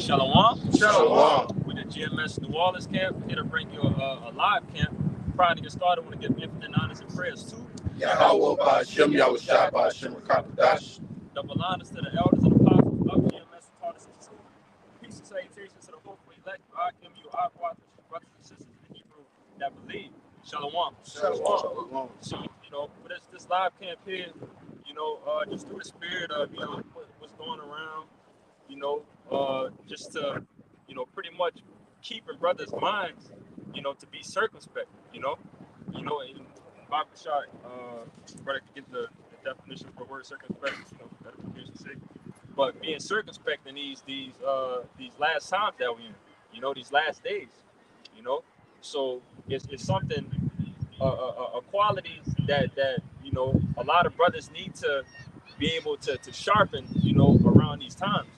Shalom. Shalom. With the GMS New Orleans camp, here to bring you a live camp. Prior to get started, I want to give infinite honors and prayers to Yahweh Ba'Shem, Yahushua Ba'Shem, Rakapadash. double honors to the elders and apostles of GMS and taught us in truth. Peace and salutations to the hopefully elect, our brothers and sisters in Hebrew that believe. Shalom. Shalom. So, for this live camp here, just through the spirit of, what's going around, just to, pretty much keep in brothers' minds, to be circumspect, in Bible shot, brother could get the definition for word circumspect, better pronunciation sake. But being circumspect in these last times that we're in, these last days, so it's something, a quality that a lot of brothers need to be able to sharpen, around these times,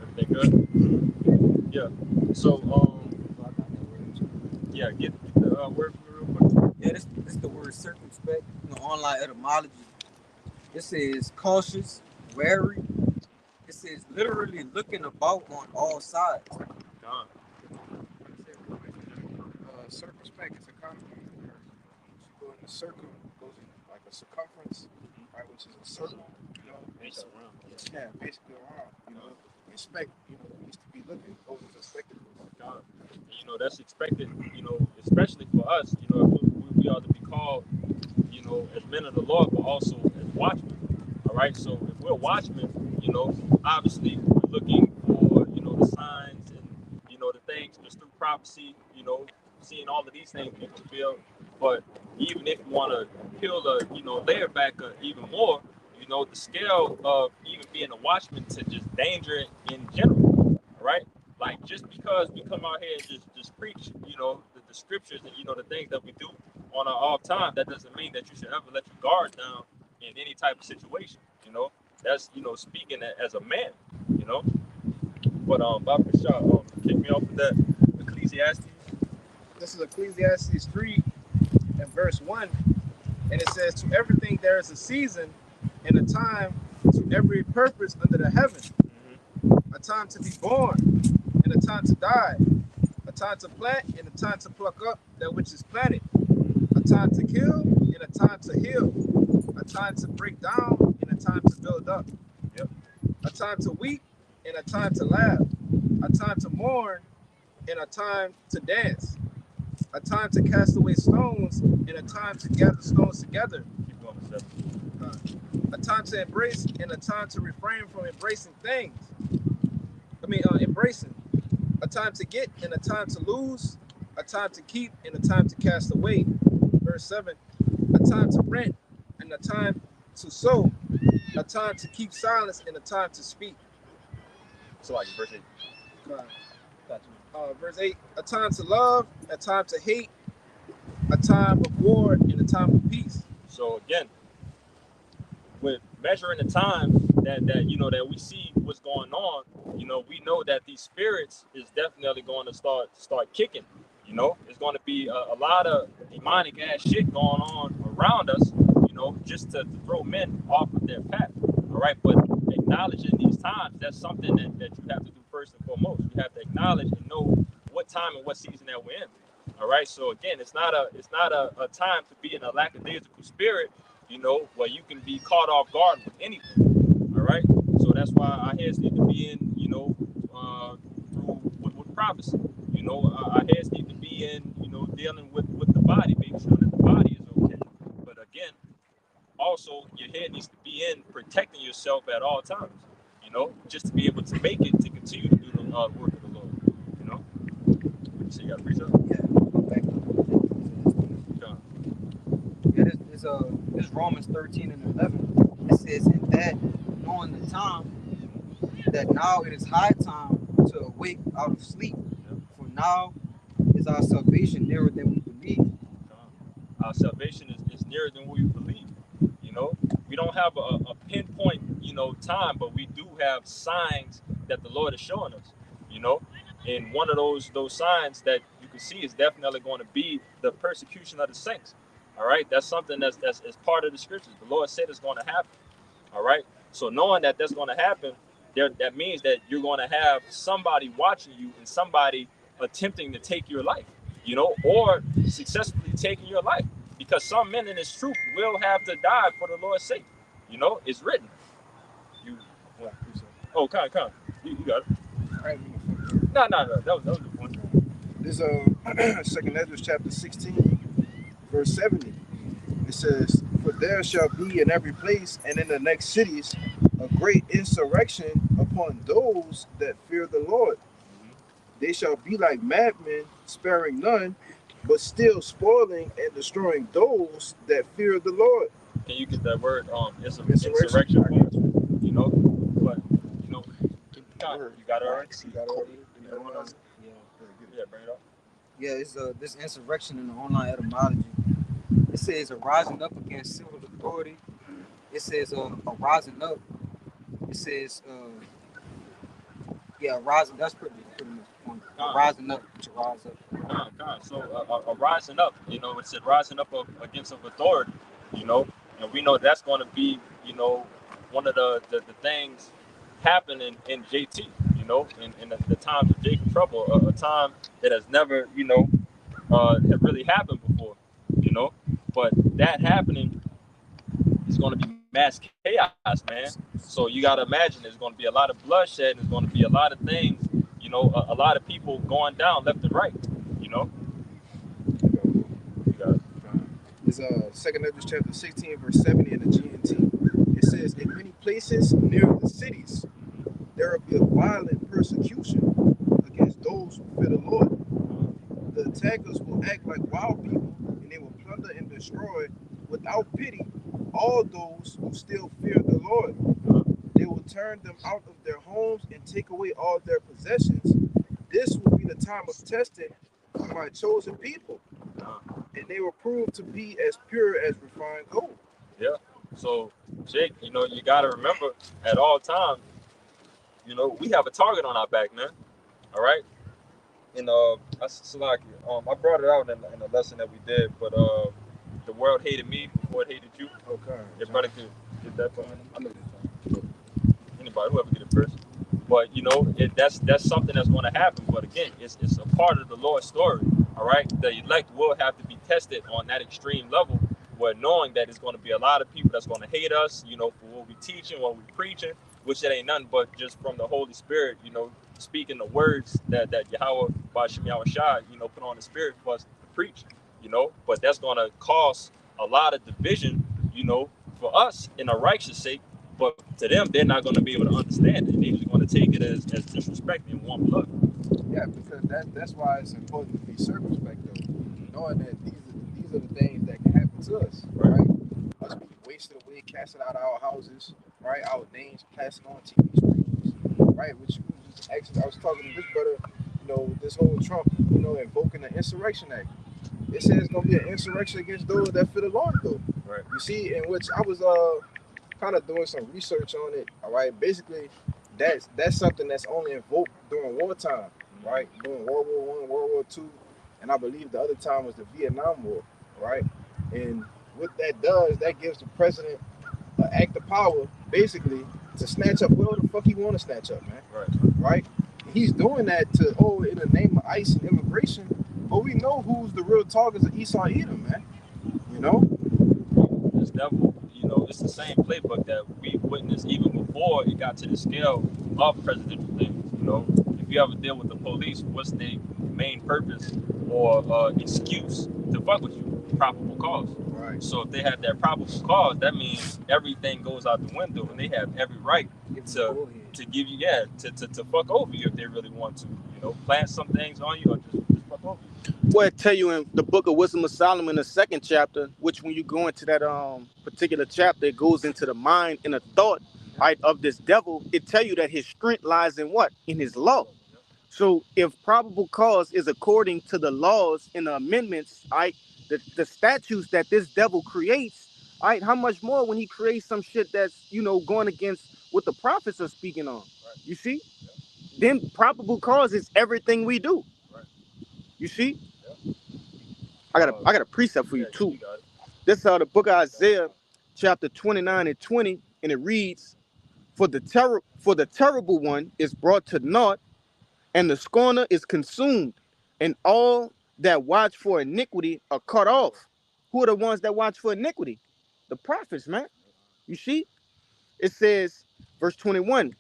Everything good? Yeah. So, get the word for me real quick. Yeah, this is the word circumspect. Online etymology. It says cautious, wary. It says literally looking about on all sides. Circumspect is a compliment where you go in a circle, goes in like a circumference, right, which is a circle, Basically around. Yeah, basically around, Inspect, used to be looking, goes into a spectacle. That's expected, especially for us, we ought to be called, as men of the Lord, but also as watchmen. All right. So if we're watchmen, obviously we're looking for, the signs and, the things just through prophecy, seeing all of these things be fulfilled. But even if you want to peel the, layer back even more, the scale of even being a watchman to just danger in general, all right? Like, just because we come out here and just preach, the scriptures and, the things that we do on our off time, that doesn't mean that you should ever let your guard down in any type of situation, That's, speaking as a man, But, Bob Bashar, kick me off with that Ecclesiastes. This is Ecclesiastes 3 and verse 1, and it says, to everything there is a season and a time to every purpose under the heaven, a time to be born and a time to die, a time to plant and a time to pluck up that which is planted, a time to kill and a time to heal, a time to break down and a time to build up, a time to weep and a time to laugh, a time to mourn and a time to dance, a time to cast away stones and a time to gather stones together, Keep going with 7. a time to embrace and a time to refrain from embracing things. Embracing. A time to get and a time to lose, a time to keep and a time to cast away. Verse 7, a time to rent and a time to sow, a time to keep silence and a time to speak. So like verse 8. Verse 8, a time to love, a time to hate, a time of war and a time of peace. So again, with measuring the time that we see what's going on, we know that these spirits is definitely going to start kicking. It's going to be a lot of demonic ass shit going on around us, just to throw men off of their path. All right, but acknowledging these times, that's something that you have to do first and foremost. You have to acknowledge and know what time and what season that we're in. All right, so again, it's not a time to be in a lackadaisical spirit, where you can be caught off guard with anything. All right, so that's why our heads need to be in, through with prophecy. Our heads need to be in, dealing with the body, making sure that the body is okay. But again, also your head needs to be in protecting yourself at all times, just to be able to make it to continue to do the work of the Lord. So you got to preach up? Yeah. This Romans 13 and 11. It says, in that knowing the time, that now it is high time to awake out of sleep. For now is our salvation nearer than we believe. Our salvation is nearer than we believe. We don't have a pinpoint, time, but we do have signs that the Lord is showing us, And one of those signs that you can see is definitely going to be the persecution of the saints. All right, that's something that's part of the scriptures. The Lord said it's going to happen. All right, so knowing that that's going to happen, that means that you're going to have somebody watching you and somebody attempting to take your life, you know, or successfully taking your life. Because some men in this truth will have to die for the Lord's sake. You know, it's written. You, well, oh, come. You got it. No. That was the point. This Second Ezra chapter 16, verse 70. It says, "For there shall be in every place and in the next cities a great insurrection upon those that fear the Lord. They shall be like madmen, sparing none, but still spoiling and destroying those that fear the Lord." Can you get that word? Insurrection. You know, but you know, you got it already. Yeah, bring it up. Yeah, it's this insurrection in the online etymology. It says a rising up against civil authority. It says a rising up. It says rising. That's pretty much the point. Rising up to rise up. So a rising up. You know, it said rising up against of authority. You know, and we know that's going to be, you know, one of the things happening in JT. You know, in the times of Jacob trouble, a time that has never, you know, have really happened before. You know, but that happening is going to be mass chaos, man. So you got to imagine there's going to be a lot of bloodshed. There's going to be a lot of things, you know, a lot of people going down left and right, you know. You got it. It's Second Ezra chapter 16, verse 70 in the GNT. It says, "In many places near the cities, there will be a violent persecution against those who fear the Lord. The attackers will act like wild people, and they will plunder and destroy without pity all those who still fear the Lord. They will turn them out of their homes and take away all their possessions. This will be the time of testing for my chosen people, and they will prove to be as pure as refined gold." Yeah. So, Jake, you know, you got to remember at all times, you know, we have a target on our back, man. All right. And I brought it out in the lesson that we did, but the world hated me before it hated you. Okay. Everybody could get that from anybody, whoever get it first. But you know, that's something that's going to happen. But again, it's a part of the Lord's story. All right, the elect will have to be tested on that extreme level, where knowing that it's going to be a lot of people that's going to hate us, you know, for what we teaching, what we preaching, which it ain't nothing but just from the Holy Spirit, you know, speaking the words that Yahweh Ba'Shem Yahweh Shai, you know, put on the Spirit for us to preach, you know. But that's going to cause a lot of division, you know, for us in a righteous sake. But to them, they're not going to be able to understand it. They're just going to take it as disrespect and one blood. Yeah, because that's why it's important to be circumspect, though, knowing that these are the things that can happen to us, right? Us being wasted away, casting out our houses, right? Our names passing on TV screens, right? Which actually, I was talking to this brother, you know, this whole Trump, you know, invoking the Insurrection Act. It says it's gonna be an insurrection against those that fear the Lord, though. Right. You see, in which I was kind of doing some research on it. All right, basically, that's something that's only invoked during wartime, right? During World War I, World War II, and I believe the other time was the Vietnam War, right? And what that does, that gives the president an act of power, basically, to snatch up whatever the fuck he want to snatch up, man. Right? He's doing that in the name of ICE and immigration, but we know who's the real targets of Esau Edom, man. You know? This devil, you know, it's the same playbook that we witnessed even before it got to the scale of presidential things. You know, if you ever deal with the police, what's their main purpose or excuse to fuck with you? Probable cause. Right. So if they have that probable cause, that means everything goes out the window, and they have every right to give you, to fuck over you if they really want to. You know, plant some things on you or just fuck over you. Well, I tell you in the book of Wisdom of Solomon, the 2nd chapter, which when you go into that particular chapter, it goes into the mind and the thought, right, of this devil. It tell you that his strength lies in what? In his law. So if probable cause is according to the laws and the amendments, right, the statutes that this devil creates, right, how much more when he creates some shit that's, you know, going against what the prophets are speaking on. You see? Then probable cause is everything we do. You see? I got a precept for you too. This is the book of Isaiah, chapter 29 and 20, and it reads, For the terrible one is brought to naught, and the scorner is consumed, and all that watch for iniquity are cut off. Who are the ones that watch for iniquity? The prophets, man. You see, it says, verse 21,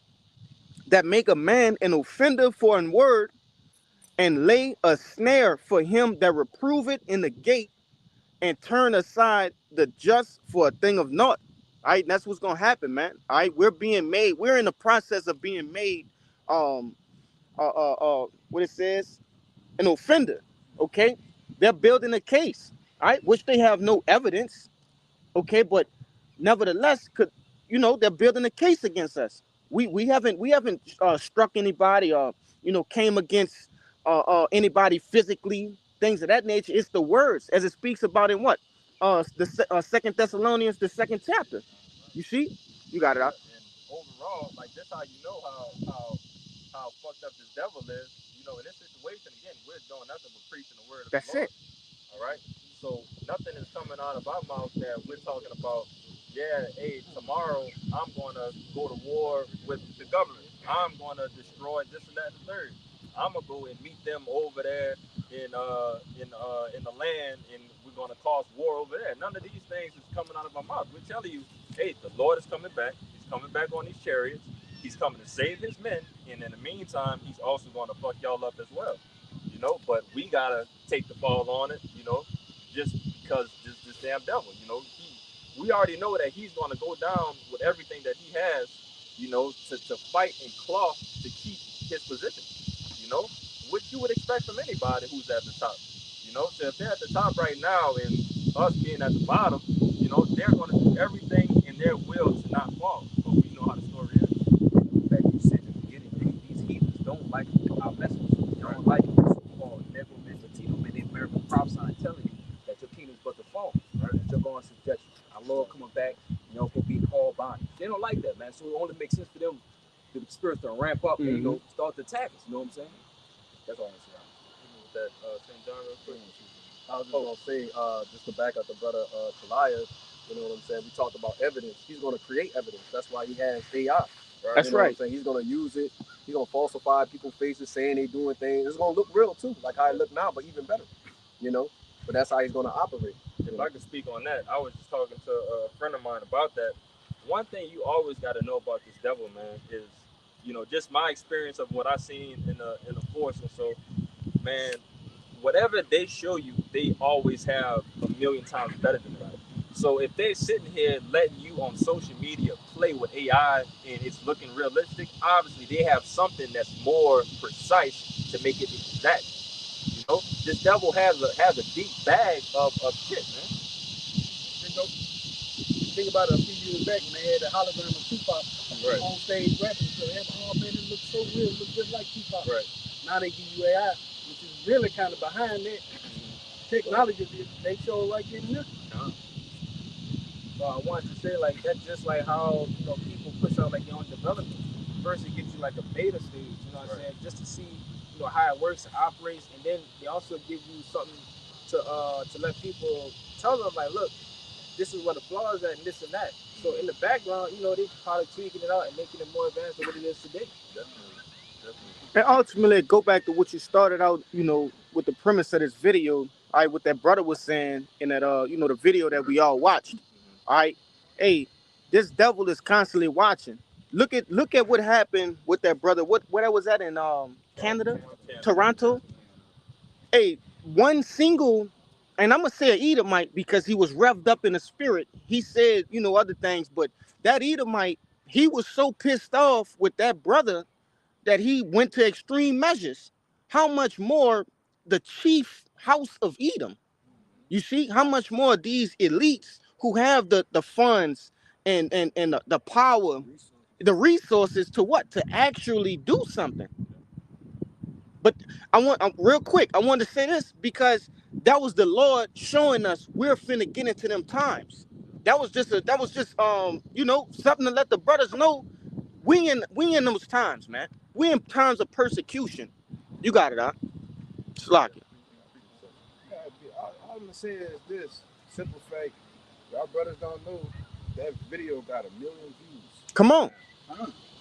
that make a man an offender for an word, and lay a snare for him that reproveth in the gate, and turn aside the just for a thing of naught. All right, that's what's gonna happen, man. All right, we're being made. We're in the process of being made. Um, what it says, an offender. Okay, they're building a case. All right, which they have no evidence. Okay, but nevertheless, could they're building a case against us. We haven't struck anybody or came against anybody physically, things of that nature. It's the words as it speaks about in what Second Thessalonians, the second chapter. You see, you got it out. And overall, like this, how you know how fucked up this devil is. In this situation, again, we're doing nothing but preaching the word of That's the Lord. it. All right. So nothing is coming out of our mouth that we're talking about. Yeah, hey, tomorrow I'm going to go to war with the government. I'm going to destroy this and that and the third. I'm gonna go and meet them over there in the land, and we're gonna cause war over there. None of these things is coming out of our mouth. We're telling you, hey, the Lord is coming back. He's coming back on these chariots. He's coming to save his men, and in the meantime, he's also going to fuck y'all up as well. But we gotta take the fall on it, just because this damn devil, we already know that he's gonna go down with everything that he has, to fight and claw to keep his position, which you would expect from anybody who's at the top, So if they're at the top right now and us being at the bottom, they're gonna do everything in their will to not fall. But we know how the story is. Like you said in the beginning, these heathens don't like our message. They don't like the so-called Negroman, Latino men in America prophesying, telling you that your kingdom's but to fall, right? That you're going to subjection. Our Lord coming back, for being called bondage. They don't like that, man. So it only makes sense for them, the spirits to ramp up and start to attack us. You know what I'm saying? That's all I'm saying. That St. John real quick. I was just gonna say, just to back up the brother Tobias, you know what I'm saying? We talked about evidence. He's gonna create evidence. That's why he has AI. Right? That's you know right. What I'm saying? He's gonna use it. He's gonna falsify people's faces, saying they doing things. It's gonna look real too, like how it look now, but even better. But that's how he's gonna operate. If I could speak on that, I was just talking to a friend of mine about that. One thing you always got to know about this devil, man, is just my experience of what I seen in the force, and so, man, whatever they show you, they always have a million times better than that. So if they're sitting here letting you on social media play with AI and it's looking realistic, obviously they have something that's more precise to make it exact. This devil has a deep bag of shit, man. Think about it, a few years back when they had the hologram of Tupac on stage rapping, so oh man, it looks so real, it looks just like Tupac. Right. Now they give you AI, which is really kind of behind that technology. They show like in this. I wanted to say like that's just like how people push out like your own development. First it gives you like a beta stage, you know what I'm saying, just to see how it works, it operates, and then they also give you something to let people tell them like, look, this is what the flaws at and this and that. So in the background, they probably tweaking it out and making it more advanced than what it is today. Definitely. And ultimately, go back to what you started out, with the premise of this video. All right, what that brother was saying in that, the video that we all watched. All right, hey, this devil is constantly watching. Look at what happened with that brother. Where that was at in Canada, Toronto. Hey, one single, and I'm gonna say an Edomite because he was revved up in the spirit. He said, other things, but that Edomite, he was so pissed off with that brother that he went to extreme measures. How much more the chief house of Edom? You see, how much more these elites who have the funds and the power, the resources to what? To actually do something. But real quick, I want to say this because that was the Lord showing us we're finna get into them times. That was just something to let the brothers know we in those times, man. We in times of persecution. You got it, huh? Slock it. All I'm gonna say is this simple fact: y'all brothers don't know that video got 1 million views. Come on.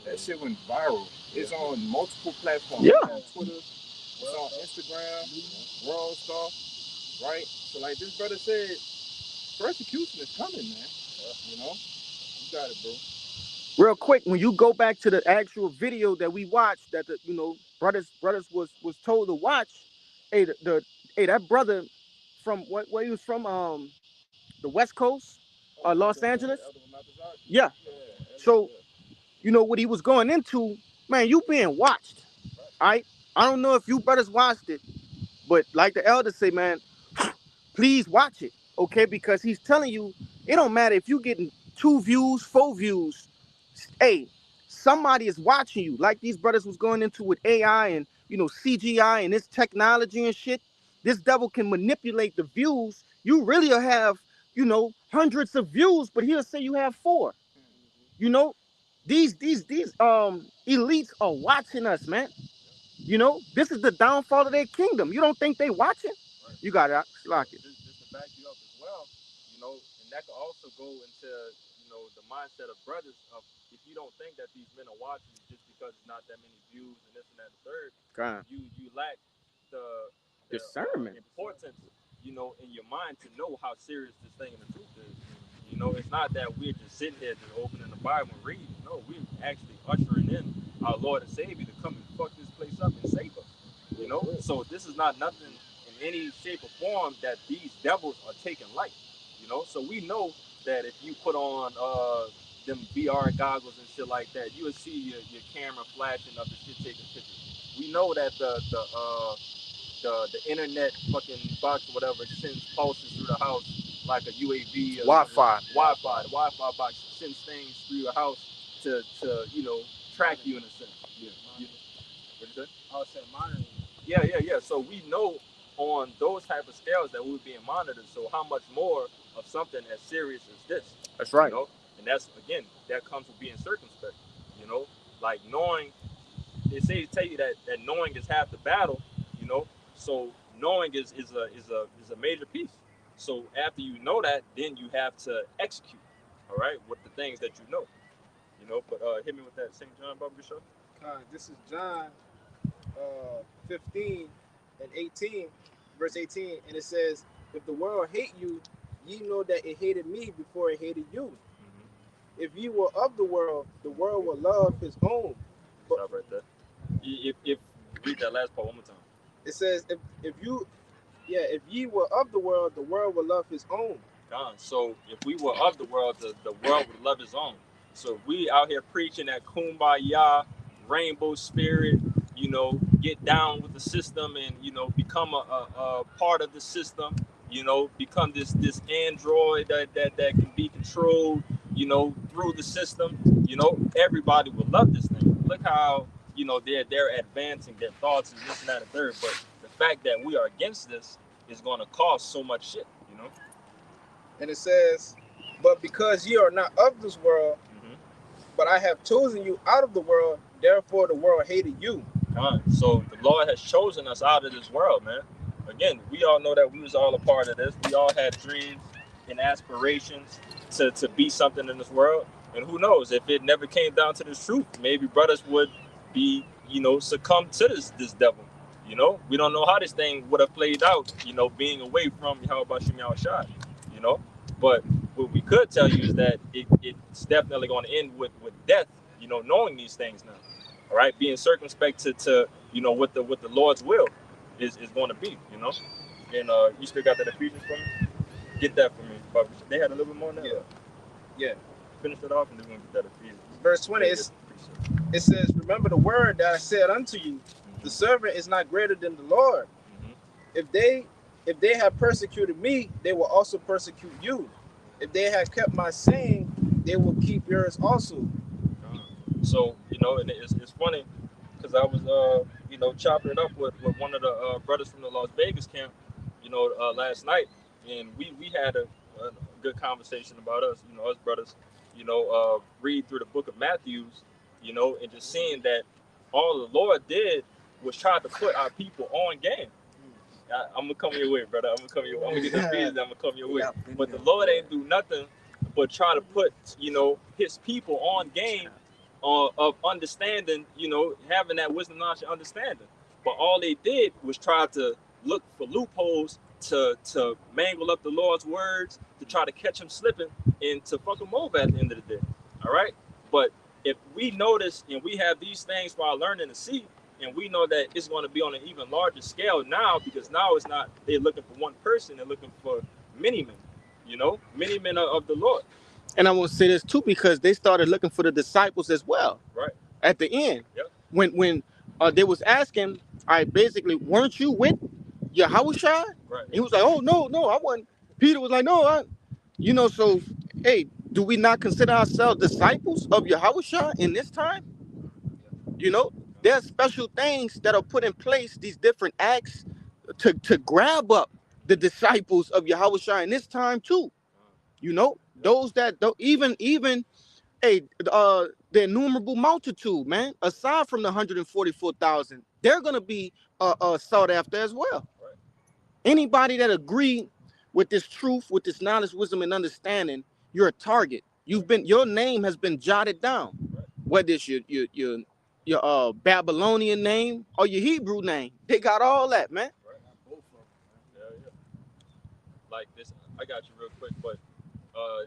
That shit went viral. It's on multiple platforms. Yeah. It's on Twitter, it's on Instagram, World Star, right? So like this brother said, persecution is coming, man. You know? You got it, bro. Real quick, when you go back to the actual video that we watched, that the brothers was told to watch, hey that brother from where he was from, the West Coast, Los Angeles. Yeah. So what he was going into, man, you being watched. All right. I don't know if you brothers watched it, but like the elders say, man, please watch it, okay? Because he's telling you, it don't matter if you getting 2 views, 4 views. Hey, somebody is watching you. Like these brothers was going into with AI and CGI and this technology and shit. This devil can manipulate the views. You really will have hundreds of views, but he'll say you have 4. These elites are watching us, man. This is the downfall of their kingdom. You don't think they watching? You got it. Lock it. Just to back you up as well, and that could also go into, the mindset of brothers of, if you don't think that these men are watching you just because it's not that many views and this and that and the third, you lack the discernment, importance, in your mind to know how serious this thing and the truth is. It's not that we're just sitting here just opening the Bible and reading. No, we're actually ushering in our Lord and Savior to come and fuck this place up and save us. So this is not nothing in any shape or form that these devils are taking light. So we know that if you put on them VR goggles and shit like that, you will see your camera flashing up and shit taking pictures. We know that the internet fucking box or whatever sends pulses through the house like a UAV. Wi-Fi. The Wi-Fi box sends things through your house to track you in a sense. What you say? I was saying monitoring. Yeah. So we know on those type of scales that we're being monitored. So how much more of something as serious as this? That's right. And that's, again, that comes with being circumspect. Like knowing. They tell you that knowing is half the battle. So knowing is a major piece. So after you know that, then you have to execute. All right, with the things that you know. But hit me with that St. John Barbara show. This is John 15 and 18, verse 18, and it says, if the world hate you, ye know that it hated me before it hated you. Mm-hmm. If ye were of the world will love his own. Stop right there. If read that last part one more time. It says, if ye were of the world will love his own. So if we were of the world would love his own. So if we out here preaching that kumbaya, rainbow spirit, get down with the system and, become a part of the system, become this android that can be controlled, through the system, everybody would love this thing. Look how, they're advancing their thoughts and this and that and third. But the fact that we are against this is going to cost so much shit, And it says, but because ye are not of this world, but I have chosen you out of the world, therefore the world hated you. So the Lord has chosen us out of this world, man. Again, we all know that we was all a part of this. We all had dreams and aspirations to be something in this world. And who knows, if it never came down to this truth, maybe brothers would be, succumb to this devil. We don't know how this thing would have played out, being away from Yahweh Shem Yahushua, But what we could tell you is that it's definitely going to end with death, knowing these things now. All right, being circumspect to what the Lord's will is going to be, And you still got that Ephesians for me? Get that for me. But they had a little bit more now. Yeah. Finish it off and then we'll get that Ephesians. Verse 20, it says, remember the word that I said unto you, the servant is not greater than the Lord. If they have persecuted me, they will also persecute you. If they have kept my saying, they will keep yours also. So, and it's funny because I was, chopping it up with one of the brothers from the Las Vegas camp, last night. And we had a good conversation about us, us brothers, read through the book of Matthews, and just seeing that all the Lord did was try to put our people on game. I'm gonna come your way, brother. I'm gonna get this business. I'm gonna come your way. But the Lord ain't do nothing but try to put, his people on game of understanding, you know, having that wisdom, knowledge, and understanding. But all they did was try to look for loopholes to mangle up the Lord's words, to try to catch him slipping, and to fuck him over at the end of the day. All right? But if we notice and we have these things for our learning to see, and we know that it's going to be on an even larger scale now, because now it's not they're looking for one person, they're looking for many men, you know, many men of the Lord. And I want to say this too, because they started looking for the disciples as well. Right. At the end, Yep. when they was asking, I basically, weren't you with Yahushua? Right. He was like, oh no, I wasn't. Peter was like, no, you know. So, hey, do we not consider ourselves disciples of Yahushua in this time? You know, there's special things that are put in place, these different acts to grab up the disciples of Yahushua in this time too. You know, those that even hey, the innumerable multitude, man, aside from the 144,000, they're gonna be sought after as well. Right. Anybody that agree with this truth, with this knowledge, wisdom, and understanding, you're a target. Your name has been jotted down. Right. Whether it's your Babylonian name or your Hebrew name, they got all that, man. Right. Yeah. Like this, I got you real quick, but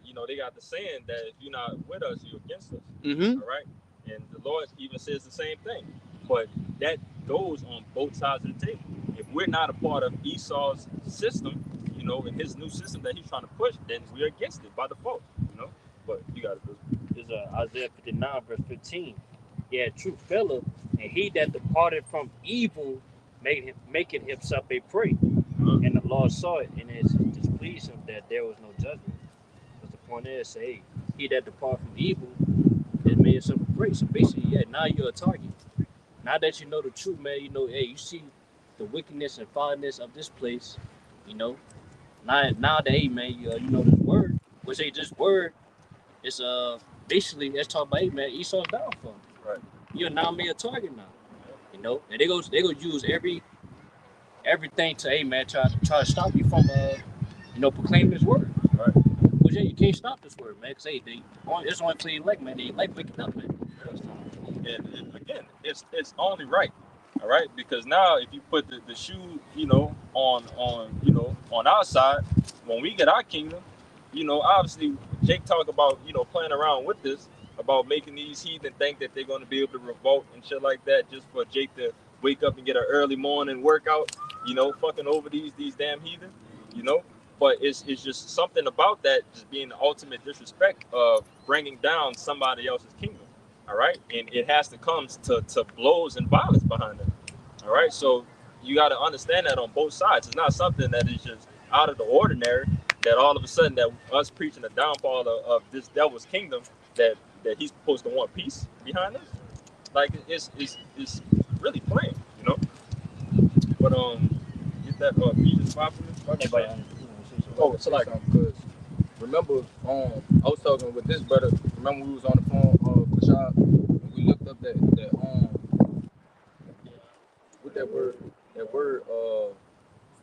you know, they got the saying that if you're not with us, you're against us. Mm-hmm. All right. And the Lord even says the same thing. But that goes on both sides of the table. If we're not a part of Esau's system, you know, in his new system that he's trying to push, then we're against it by default, you know. But you got it. Is Isaiah 59 verse 15. Yeah, true fellow, and he that departed from evil making himself a prey. And the Lord saw it, and it displeased him that there was no judgment. But the point is, say, he that departed from evil has made himself a prey. So basically, yeah, now you're a target. Now that you know the truth, man, you know, hey, you see the wickedness and foulness of this place, you know. Now that, hey, man, you know this word, which ain't just word, it's basically let's talk about, hey, man, Esau's downfall. Right. You're now made a target now, you know, and they go use everything to, hey, man, try to stop you from you know, proclaiming this word. Right. But yeah, you can't stop this word, man, because hey, it's only for the elect, man. They like wicked up, man. And again, it's only right. All right, because now if you put the shoe, you know, on you know, on our side, when we get our kingdom, you know, obviously Jake talked about, you know, playing around with this, about making these heathen think that they're going to be able to revolt and shit like that, just for Jake to wake up and get an early morning workout, you know, fucking over these damn heathen, you know. But it's just something about that just being the ultimate disrespect of bringing down somebody else's kingdom. All right, and it has to come to blows and violence behind it. All right, so you got to understand that on both sides. It's not something that is just out of the ordinary, that all of a sudden that us preaching the downfall of this devil's kingdom, that he's supposed to want peace behind us. Like it's really plain, you know. But get that Ephesians 5 for me. Oh, so like, because remember, I was talking with this brother. Remember we was on the phone, Rashad, and we looked up that what that word,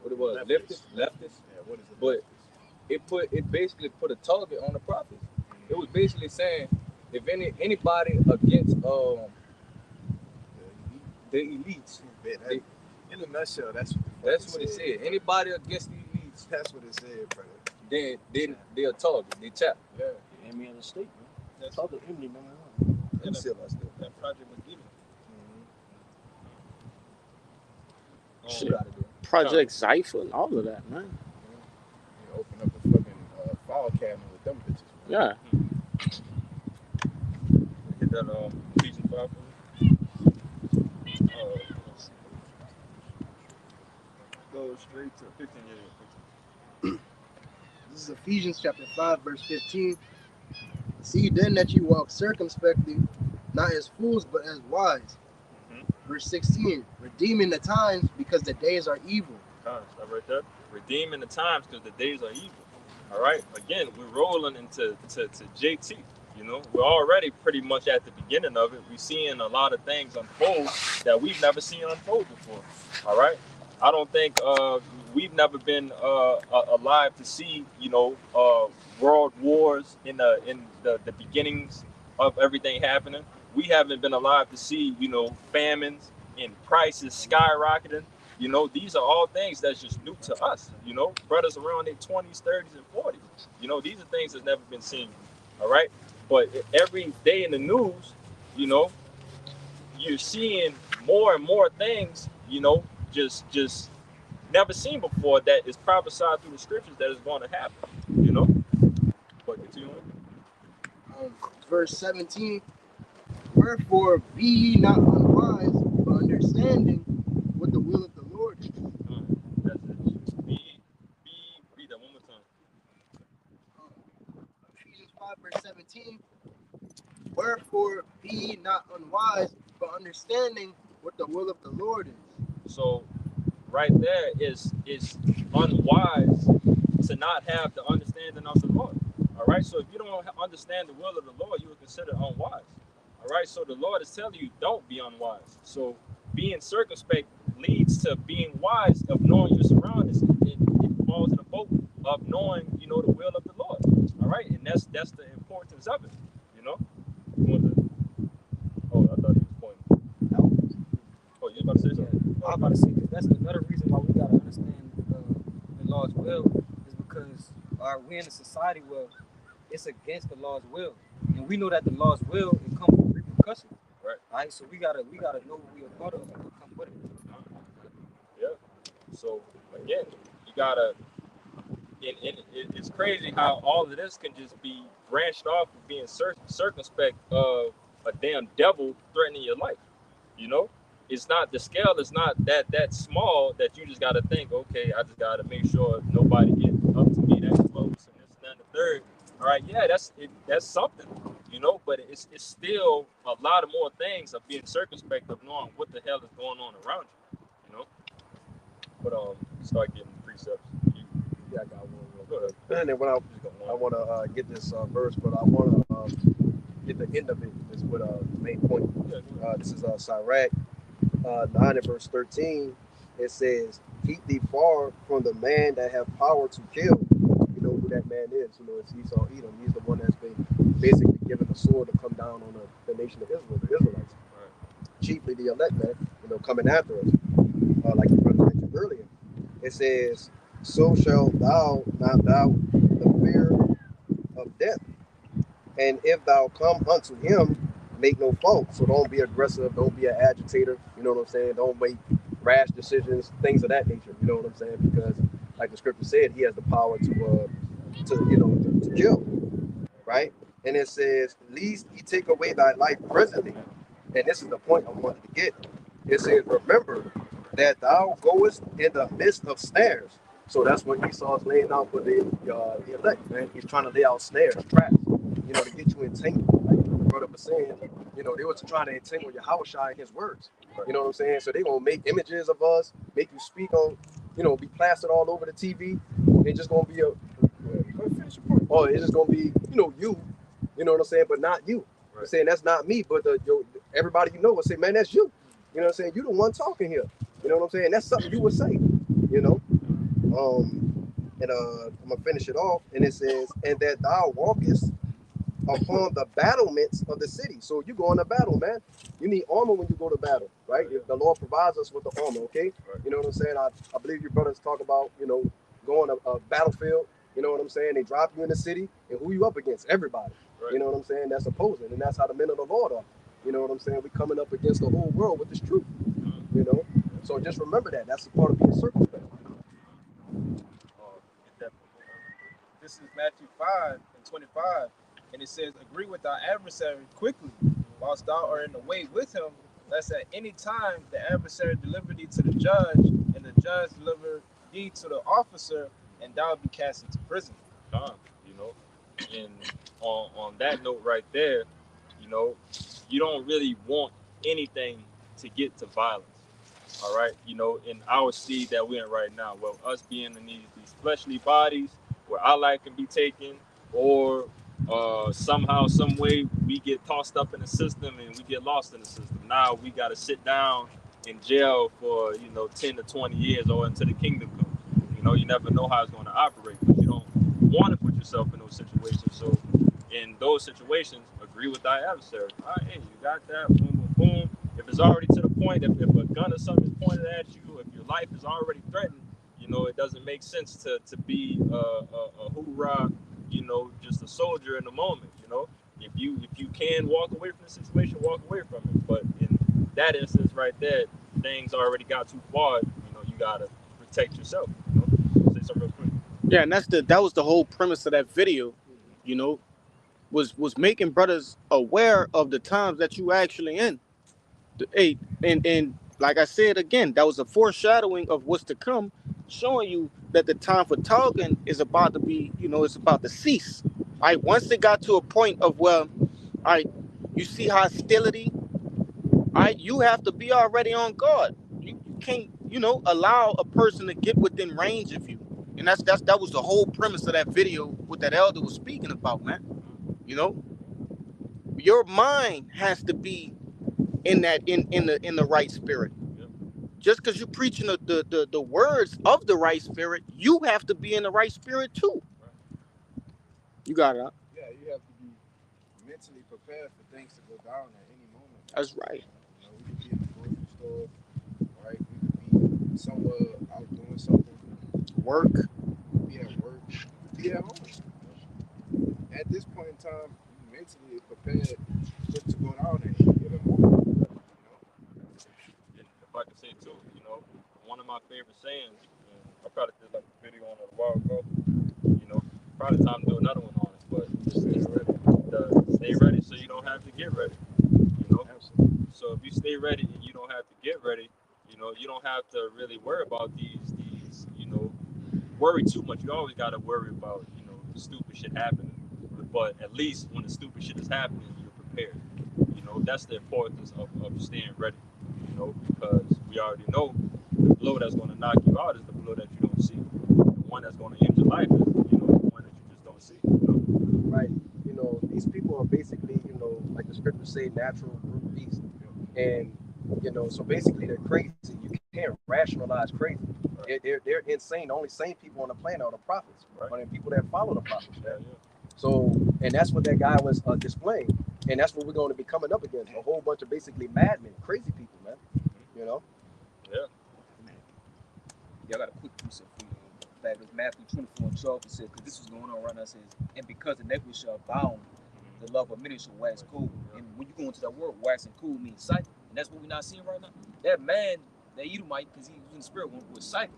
what it was, leftist. Yeah, what is it? But it basically put a target on the prophets. It was basically saying if anybody against the elites, In a nutshell, that's what it said. Anybody against the elites, That's what it said, brother. then they're a target. They tap. Yeah. Enemy of the state, man. That's all the enemy, man. And That project was given. Shit out of there. Project Cypher and all of that, man. You open up the fucking file cabinet with them bitches. Man. Yeah. Hit that Ephesians 5 for me. Go straight to 15 years. This is Ephesians chapter 5, verse 15. See then that you walk circumspectly, not as fools, but as wise. Verse 16, redeeming the times because the days are evil. Stop right there. Redeeming the times because the days are evil. All right. Again, we're rolling into JT. You know, we're already pretty much at the beginning of it. We're seeing a lot of things unfold that we've never seen unfold before. All right. I don't think we've never been alive to see, you know, world wars in the beginnings of everything happening. we haven't been alive to see, you know, famines and prices skyrocketing. You know, these are all things that's just new to us. You know, brothers around their 20s, 30s, and 40s. You know, these are things that's never been seen. All right. But every day in the news, you know, you're seeing more and more things, you know, just never seen before that is prophesied through the scriptures that is going to happen, you know. But continuing. Verse 17. Wherefore be ye not unwise, but understanding what the will of the Lord is. That's it. Read that one more time. Ephesians 5 verse 17. Wherefore be ye not unwise, but understanding what the will of the Lord is. So right there is unwise to not have the understanding of the Lord. All right. So if you don't understand the will of the Lord, you will consider unwise. All right. So the Lord is telling you, don't be unwise. So being circumspect leads to being wise, of knowing your surroundings. It falls in the boat of knowing, you know, the will of the Lord. All right. And that's the importance of it. You know. Oh, I thought he was pointing. Oh, you about to say something? I'm about to say that that's another reason why we gotta understand the Lord's will is because we're in a society where it's against the Lord's will, and we know that the Lord's will it comes with repercussions. Right. So we gotta know what we are part of and what come with it. Yeah. So again, you gotta. It's crazy how all of this can just be branched off of being circumspect of a damn devil threatening your life. You know, it's not, the scale is not that small that you just gotta think, okay, I just gotta make sure nobody get up to me that close and this and that and the third. All right, yeah, that's something, you know, but it's still a lot of more things of being circumspect of knowing what the hell is going on around you know. But start getting precepts. Yeah, I got one. Go ahead. And then I want to get this verse, but I want to get the end of it. Is what the main point. This is Sirach 9 and verse 13. It says, "Keep thee far from the man that have power to kill." You know who that man is. You know, it's Esau Edom. He's the one that's been basically given the sword to come down on the nation of Israel, the Israelites. Right. Chiefly the elect, man. You know, coming after us, like the brother mentioned earlier. It says, "So shalt thou not doubt the fear of death. And if thou come unto him, make no fault." So don't be aggressive. Don't be an agitator. You know what I'm saying? Don't make rash decisions, things of that nature. You know what I'm saying? Because, like the scripture said, he has the power to kill, right? And it says, "Lest he take away thy life presently." And this is the point I wanted to get. It says, "Remember that thou goest in the midst of snares." So that's what Esau's laying out for the elect, man. He's trying to lay out snares, traps, you know, to get you entangled. Like the brother was saying, you know, they were trying to entangle Yahushua in his words. You know what I'm saying? So they're going to make images of us, make you speak on, you know, be plastered all over the TV. It's just going to be it's just going to be, you know what I'm saying, but not you. Right. I'm saying that's not me, but everybody you know will say, man, that's you. You know what I'm saying? You the one talking here. You know what I'm saying? That's something you would say, you know? And I'm gonna finish it off, and it says, "And that thou walkest upon the battlements of the city." So you go on a battle, man. You need armor when you go to battle, right? The Lord provides us with the armor, okay? You know what I'm saying? I believe your brothers talk about, you know, going to a battlefield. You know what I'm saying? They drop you in the city, and who you up against? Everybody. Right. You know what I'm saying? That's opposing, and that's how the men of the Lord are. You know what I'm saying? We're coming up against the whole world with this truth. You know, so just remember that's a part of being circumspect. This is Matthew 5:25, and it says, "Agree with thy adversary quickly, whilst thou art in the way with him, lest at any time the adversary deliver thee to the judge, and the judge deliver thee to the officer, and thou be cast into prison." You know, and on that note right there, you know, you don't really want anything to get to violence. All right, you know, in our seed that we're in right now, well, us being in these fleshly bodies, where our life can be taken, or somehow, some way, we get tossed up in the system and we get lost in the system. Now we got to sit down in jail for 10 to 20 years or until the kingdom comes. You know, you never know how it's going to operate, but you don't want to put yourself in those situations. So in those situations, agree agree with thy adversary. All right, hey, you got that, boom, boom, boom. If it's already to the point, if a gun or something is pointed at you, if your life is already threatened, you know, it doesn't make sense to be a hoorah, you know, just a soldier in the moment, you know. If you can walk away from the situation, walk away from it. But in that instance right there, things already got too far, you know, you gotta protect yourself, you know. Say something real quick. Yeah, and that was the whole premise of that video, you know, was making brothers aware of the times that you actually in. Hey, and like I said again, that was a foreshadowing of what's to come, showing you that the time for talking is about to be, you know, it's about to cease. All right, once it got to a point of, well, all right, you see hostility, all right, you have to be already on guard. You can't, you know, allow a person to get within range of you. And that was the whole premise of that video, what that elder was speaking about, man. You know, your mind has to be in the right spirit. Just because you're preaching the words of the right spirit, you have to be in the right spirit too. You got it, huh? Yeah, you have to be mentally prepared for things to go down at any moment. That's right. You know, we could be in the grocery store, right? We could be somewhere out doing something. Work. Be at work. Be at home. At this point in time, you mentally prepared for it to go down at any given moment. You know? And if I could say too, you know, one of my favorite sayings, and I probably did like a video on it a while ago, you know, probably time to do another one on it, but stay ready so you don't have to get ready, you know. So if you stay ready and you don't have to get ready, you know, you don't have to really worry about these, you know, worry too much. You always got to worry about, you know, stupid shit happening, but at least when the stupid shit is happening, you're prepared. You know, that's the importance of staying ready, you know, because we already know the blow that's going to knock you out is the blow that you don't see. The one that's going to end your life is, you know, the one that you just don't see, you know? Right. You know, these people are basically, you know, like the scriptures say, natural brute beasts. And, you know, so basically they're crazy. You can't rationalize crazy. They're insane. The only sane people on the planet are the prophets, right? Or the people that follow the prophets. Yeah. So, and that's what that guy was displaying. And that's what we're going to be coming up against. A whole bunch of basically madmen, crazy people, man. You know? Yeah. Yeah, I got a quick precept for you. That was Matthew 24:12. It says, because this was going on right now, it says, and because iniquity shall abound, the love of many shall wax cold. And when you go into that word, waxing cool means cycle. And that's what we're not seeing right now. That man, that Edomite, because he was in the spirit, was cycle.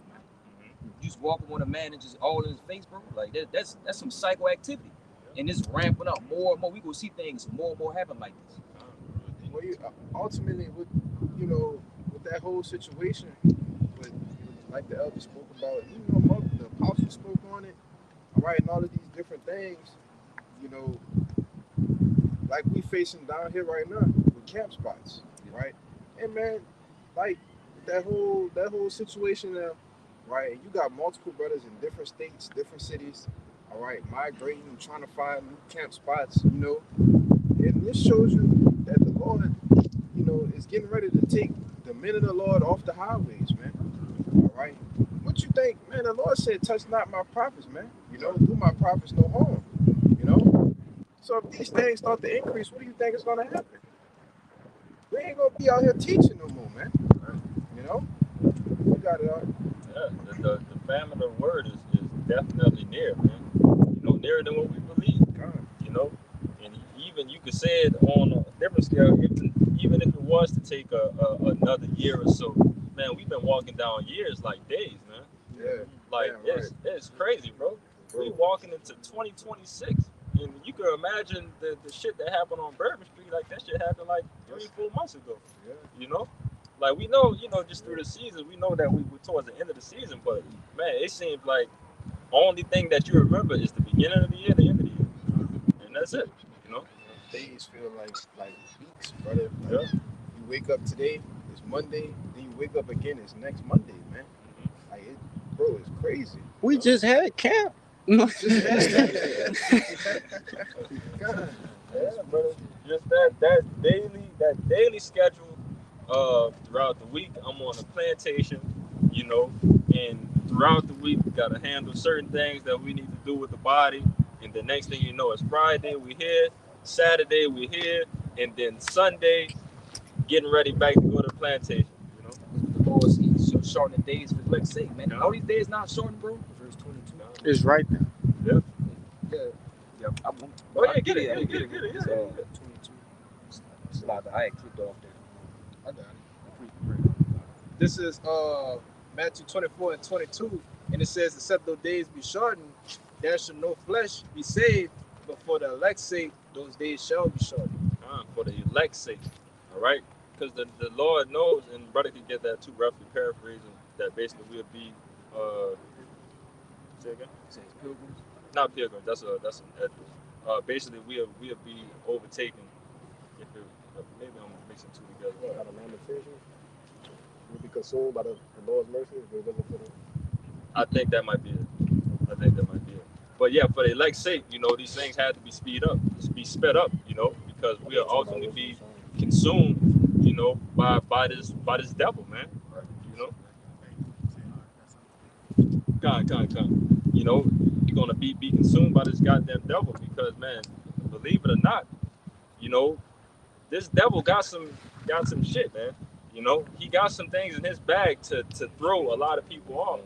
You just walk up on a man and just all in his face, bro. Like that's some psycho activity. And it's ramping up more and more. We gonna see things more and more happen like this. Well, ultimately, with with that whole situation, with like the elder spoke about, the apostle spoke on it, all right, and all of these different things, like we facing down here right now with camp spots, right? And man, like that whole situation there, right? You got multiple brothers in different states, different cities, all right, migrating and trying to find new camp spots, and this shows you that the Lord, is getting ready to take the men of the Lord off the highways, man. All right, what you think, man? The Lord said, "Touch not my prophets, man. Do my prophets no harm." So if these things start to increase, what do you think is gonna happen? We ain't gonna be out here teaching no more, man. We got it all. Yeah, the famine of the word is definitely near, man. Nearer than what we believe. And even you could say it on a different scale, even if it was to take another year or so, man, we've been walking down years like days, man. Yeah. Like it's crazy, bro. We walking into 2026. And you can imagine the shit that happened on Bourbon Street, like that shit happened like 3-4 months ago. Yeah. Like we know, just through the season, we know that we were towards the end of the season, but man, it seems like only thing that you remember is the beginning of the year, the end of the year. And that's it, Days feel like weeks, brother. Like, you wake up today, it's Monday, then you wake up again, it's next Monday, man. Like it's crazy. We just had camp. Yeah, brother. Just that daily schedule throughout the week. I'm on a plantation, and throughout the week we gotta handle certain things that we need to do with the body. And the next thing you know, it's Friday, we here, Saturday we're here, and then Sunday getting ready back to go to the plantation. You know, The Lord He's shortening the days for Blake's sake, man. All these days not shortened, bro. Verse 22. It's right there. Yeah, I won't. Oh yeah, get it. Yeah. 22. It's a lot that I had clicked off there. I got it. This is Matthew 24 and 22, and it says, "Except those days be shortened, there shall no flesh be saved, but for the elect's sake, those days shall be shortened." For the elect's sake, all right? Because the Lord knows, and brother can get that too, roughly paraphrasing, that basically we'll be, say again? It says pilgrims. Not pilgrims, that's an Edwards. Basically, we'll be overtaken. If it, maybe I'm mixing two together. Out of lamentation, will be consumed by the Lord's mercy. If it wasn't for the I think that might be it. But yeah, for the elect's sake, you know, these things had to be sped up, you know, because we'll ultimately be consumed, you know, by this devil, man. You know, God. You know, you're gonna be consumed by this goddamn devil because, man, believe it or not, you know, this devil got some shit, man. You know, he got some things in his bag to throw a lot of people off,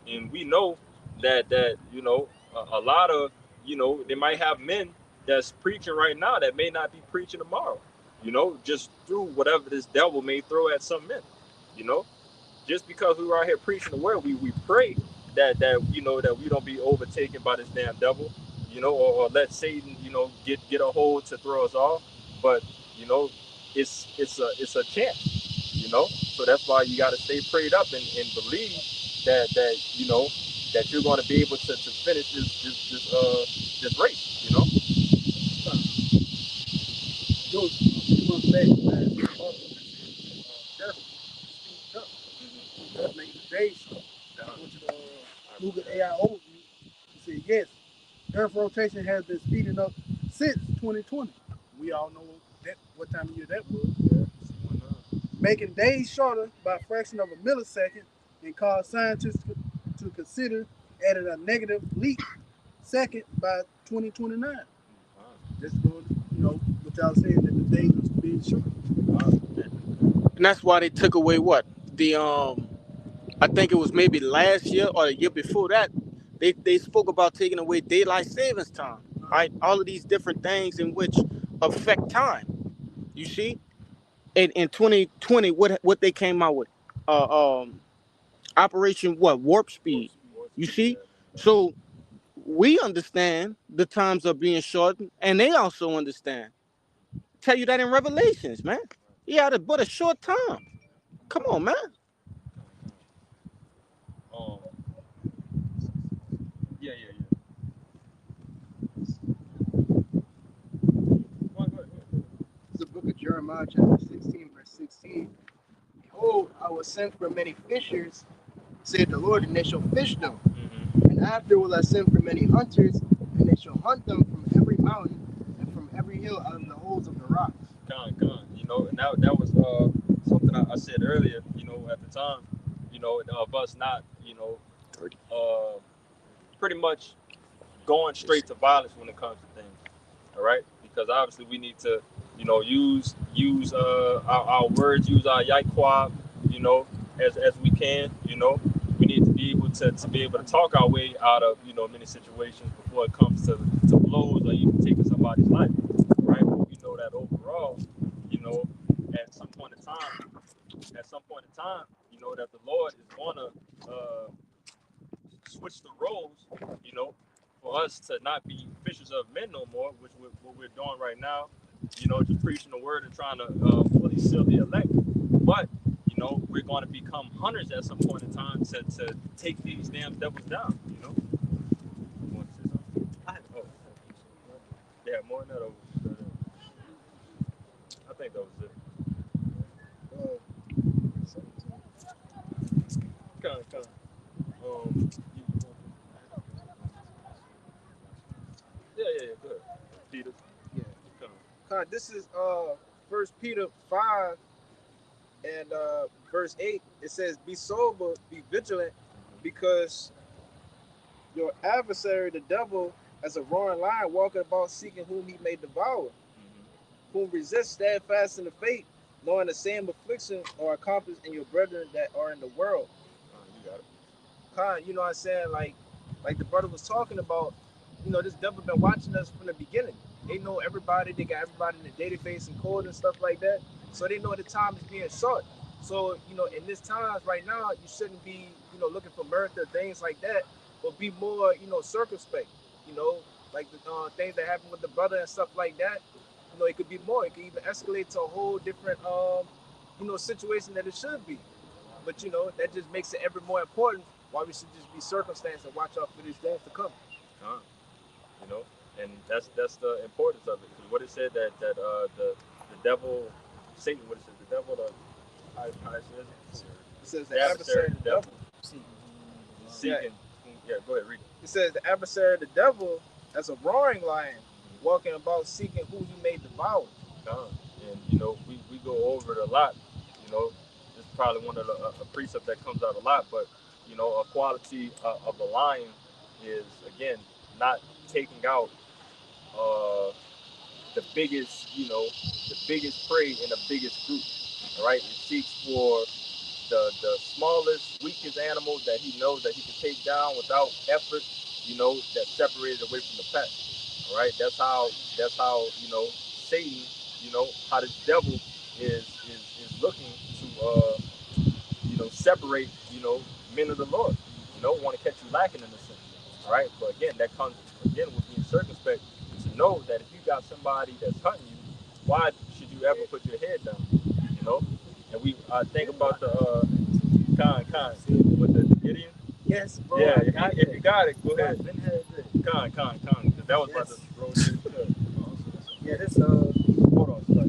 and we know that you know, a lot of, you know, they might have men that's preaching right now that may not be preaching tomorrow, you know, just through whatever this devil may throw at some men, you know. Just because we were out here preaching the word, we pray that you know, that we don't be overtaken by this damn devil, you know, or let Satan, you know, get a hold to throw us off. But you know, it's a chance, you know. So that's why you got to stay prayed up and believe that you know, that you're going to be able to finish this race, you know. Yo, you want to say, man, make the days. I want you to Google AI overview. He said, yes, Earth rotation has been speeding up since 2020. We all know what time of year that was. Making days shorter by a fraction of a millisecond and caused scientists to consider adding a negative leap second by 2029. Just going, you know, what y'all saying that the days was being short. And that's why they took away what? The I think it was maybe last year or the year before that, they spoke about taking away daylight savings time. Right? All of these different things in which affect time. You see? In 2020, what they came out with? Operation what? Warp speed. You see? So we understand the times are being shortened, and they also understand. Tell you that in Revelations, man. Yeah, but a short time. Come on, man. Yeah. It's the book of Jeremiah, chapter 16, verse 16. Behold, I was sent for many fishers, said the Lord, and they shall fish them. And after will I send for many hunters, and they shall hunt them from every mountain and from every hill out of the holes of the rocks. You know, and that was something I said earlier, you know, at the time, you know, of us not, you know, pretty much going straight to violence when it comes to things, all right? Because obviously we need to, you know, use our words, use our Yaikwab, you know, as we can, you know. We need to be able to talk our way out of, you know, many situations before it comes to blows or even taking somebody's life, right? But we know that overall, you know, at some point in time, you know, that the Lord is gonna switch the roles, you know, for us to not be fishers of men no more, which what we're doing right now, you know, just preaching the word and trying to fully seal the elect. But you know, we're going to become hunters at some point in time to take these damn devils down, you know. You want to say something? Oh, they have more than that over there. I think that was it. Come. Yeah. Go ahead, Peter. Yeah. Come. This is 1 Peter 5 and verse 8. It says, "Be sober, be vigilant, because your adversary, the devil, as a roaring lion, walking about seeking whom he may devour. whom resist steadfast in the faith, knowing the same affliction are accomplished in your brethren that are in the world. You got it. You know what I'm saying? Like the brother was talking about, this devil been watching us from the beginning. They know everybody, they got everybody in the database and code and stuff like that. So they know the time is being short. So, in this times right now, you shouldn't be, looking for murder, things like that, but be more, circumspect, like the things that happen with the brother and stuff like that. It could be more. It could even escalate to a whole different, situation that it should be. But, that just makes it ever more important why we should just be circumstanced and watch out for these things to come. And that's the importance of it. Because what it said that the devil, Satan, what it said, the devil, how it says the adversary of the devil. Seeking. Yeah, go ahead, read it. It says the adversary of the devil as a roaring lion, walking about seeking who he may devour. And we go over it a lot. It's probably one of the a precept that comes out a lot, but a quality of a lion is, again, not taking out the biggest prey in the biggest group. All right, it seeks for the smallest, weakest animal that he knows that he can take down without effort. That's separated away from the pack. All right, that's how Satan, how the devil is looking to separate men of the Lord. Want to catch you lacking in a sense. All right, but again, that comes again with being circumspect to know that if you got somebody that's hunting you, why should you ever put your head down? And we think about the Khan with the Gideon. Yes, bro. Yeah, if you got it, go ahead. Khan, because that was about to roll through. Yeah, this hold on, sorry.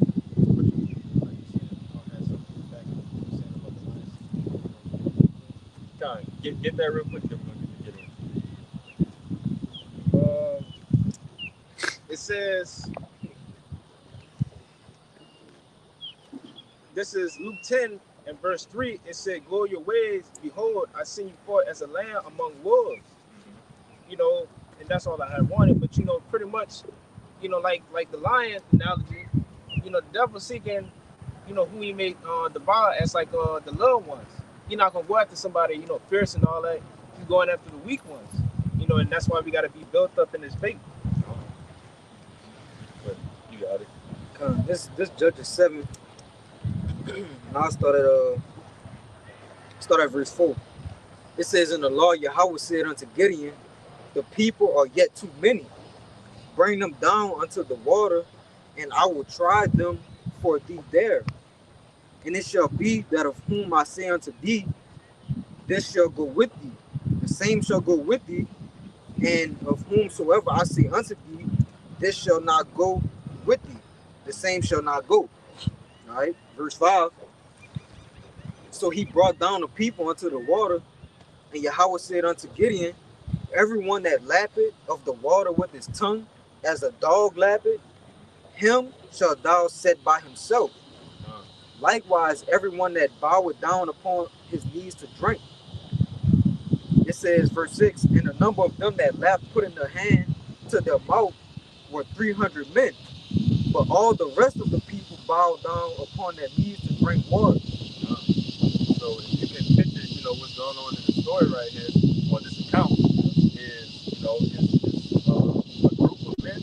Khan, get that real quick. Then we're gonna get Gideon. It says, this is Luke 10 and verse 3. It said, go your ways, behold, I send you forth as a lamb among wolves. And that's all I had wanted. But pretty much, like the lion analogy, the devil seeking, who he may devour as like the little ones. You're not gonna go after somebody, fierce and all that. He's going after the weak ones. And that's why we gotta be built up in this faith. But you got it. This Judges 7. Now I start at verse 4. It says, in the law, Yahweh said unto Gideon, the people are yet too many. Bring them down unto the water, and I will try them for thee there. And it shall be that of whom I say unto thee, this shall go with thee. The same shall go with thee. And of whomsoever I say unto thee, this shall not go with thee. The same shall not go. All right, verse 5. So he brought down the people unto the water, and Yahweh said unto Gideon, everyone that lappeth of the water with his tongue, as a dog lappeth, him shalt thou set by himself. Likewise, everyone that boweth down upon his knees to drink. It says, verse 6, and the number of them that lapped put in their hand to their mouth were 300 men. But all the rest of the people bowed down upon their knees to drink water. So if you can picture, what's going on in the story right here, or this account, is, it's a group of men,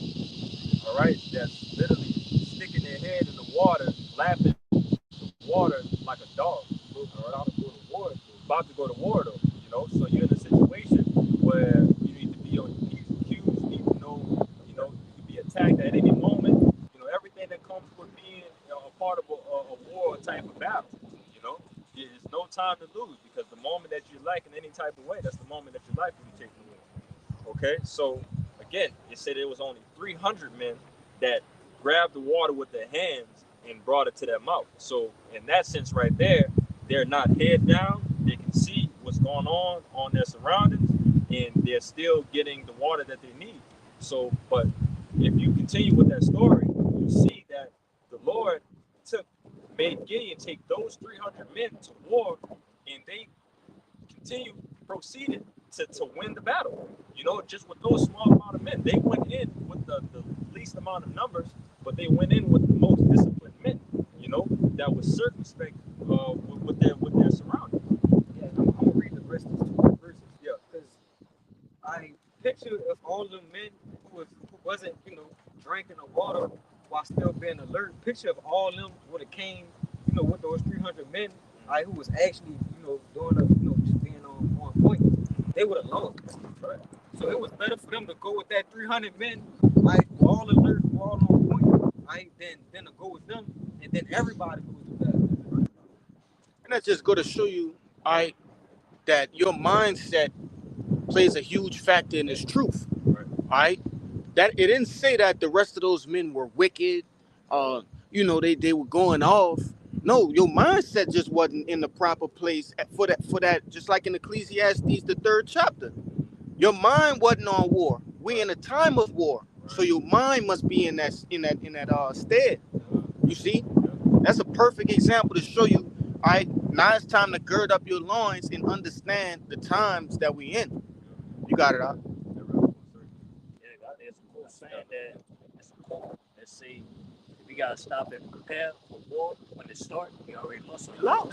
all right, that's literally sticking their head in the water, lapping water like a dog. About to go to war though, so you're in a situation where you need to be on your P's and Q's, you need to know, you could be attacked at any moment, everything that comes with being a part of a war type of battle, there's no time to lose, because the moment that you like in any type of way, that's the moment that your life will be taken away. Okay, so again, it said it was only 300 men that grabbed the water with their hands and brought it to their mouth. So in that sense right there, they're not head down. They can see what's going on their surroundings, and they're still getting the water that they need. So, but if you continue with that story, you see that the Lord made Gideon take those 300 men to war, and they proceeded to win the battle. Just with those small amount of men, they went in with the least amount of numbers, but they went in with the most disciplined men, you know, that was circumspect with their surroundings. Yeah, I'm gonna read the rest of these 2 verses. Yeah. Because I picture if all of them men who wasn't, you know, drinking the water while still being alert, picture if all of them would have came, you know, with those 300 men, who was actually, you know, doing a, you know, just being on point, they would have lost. Right. So it was better for them to go with that 300 men, who all alert, who all on point, than to go with them, and then everybody goes to battle. Right. And that just go to show you, that your mindset plays a huge factor in this truth. Right. That it didn't say that the rest of those men were wicked, you know, they were going off. No, your mindset just wasn't in the proper place for that. Just like in Ecclesiastes, the 3rd chapter, your mind wasn't on war. We're in a time of war, so your mind must be in that stead. You see, that's a perfect example to show you. All right, now it's time to gird up your loins and understand the times that we in. You got it out. Yeah, there's a quote saying that it's a quote that say we gotta stop and prepare for war when it starts. You already lost. Hell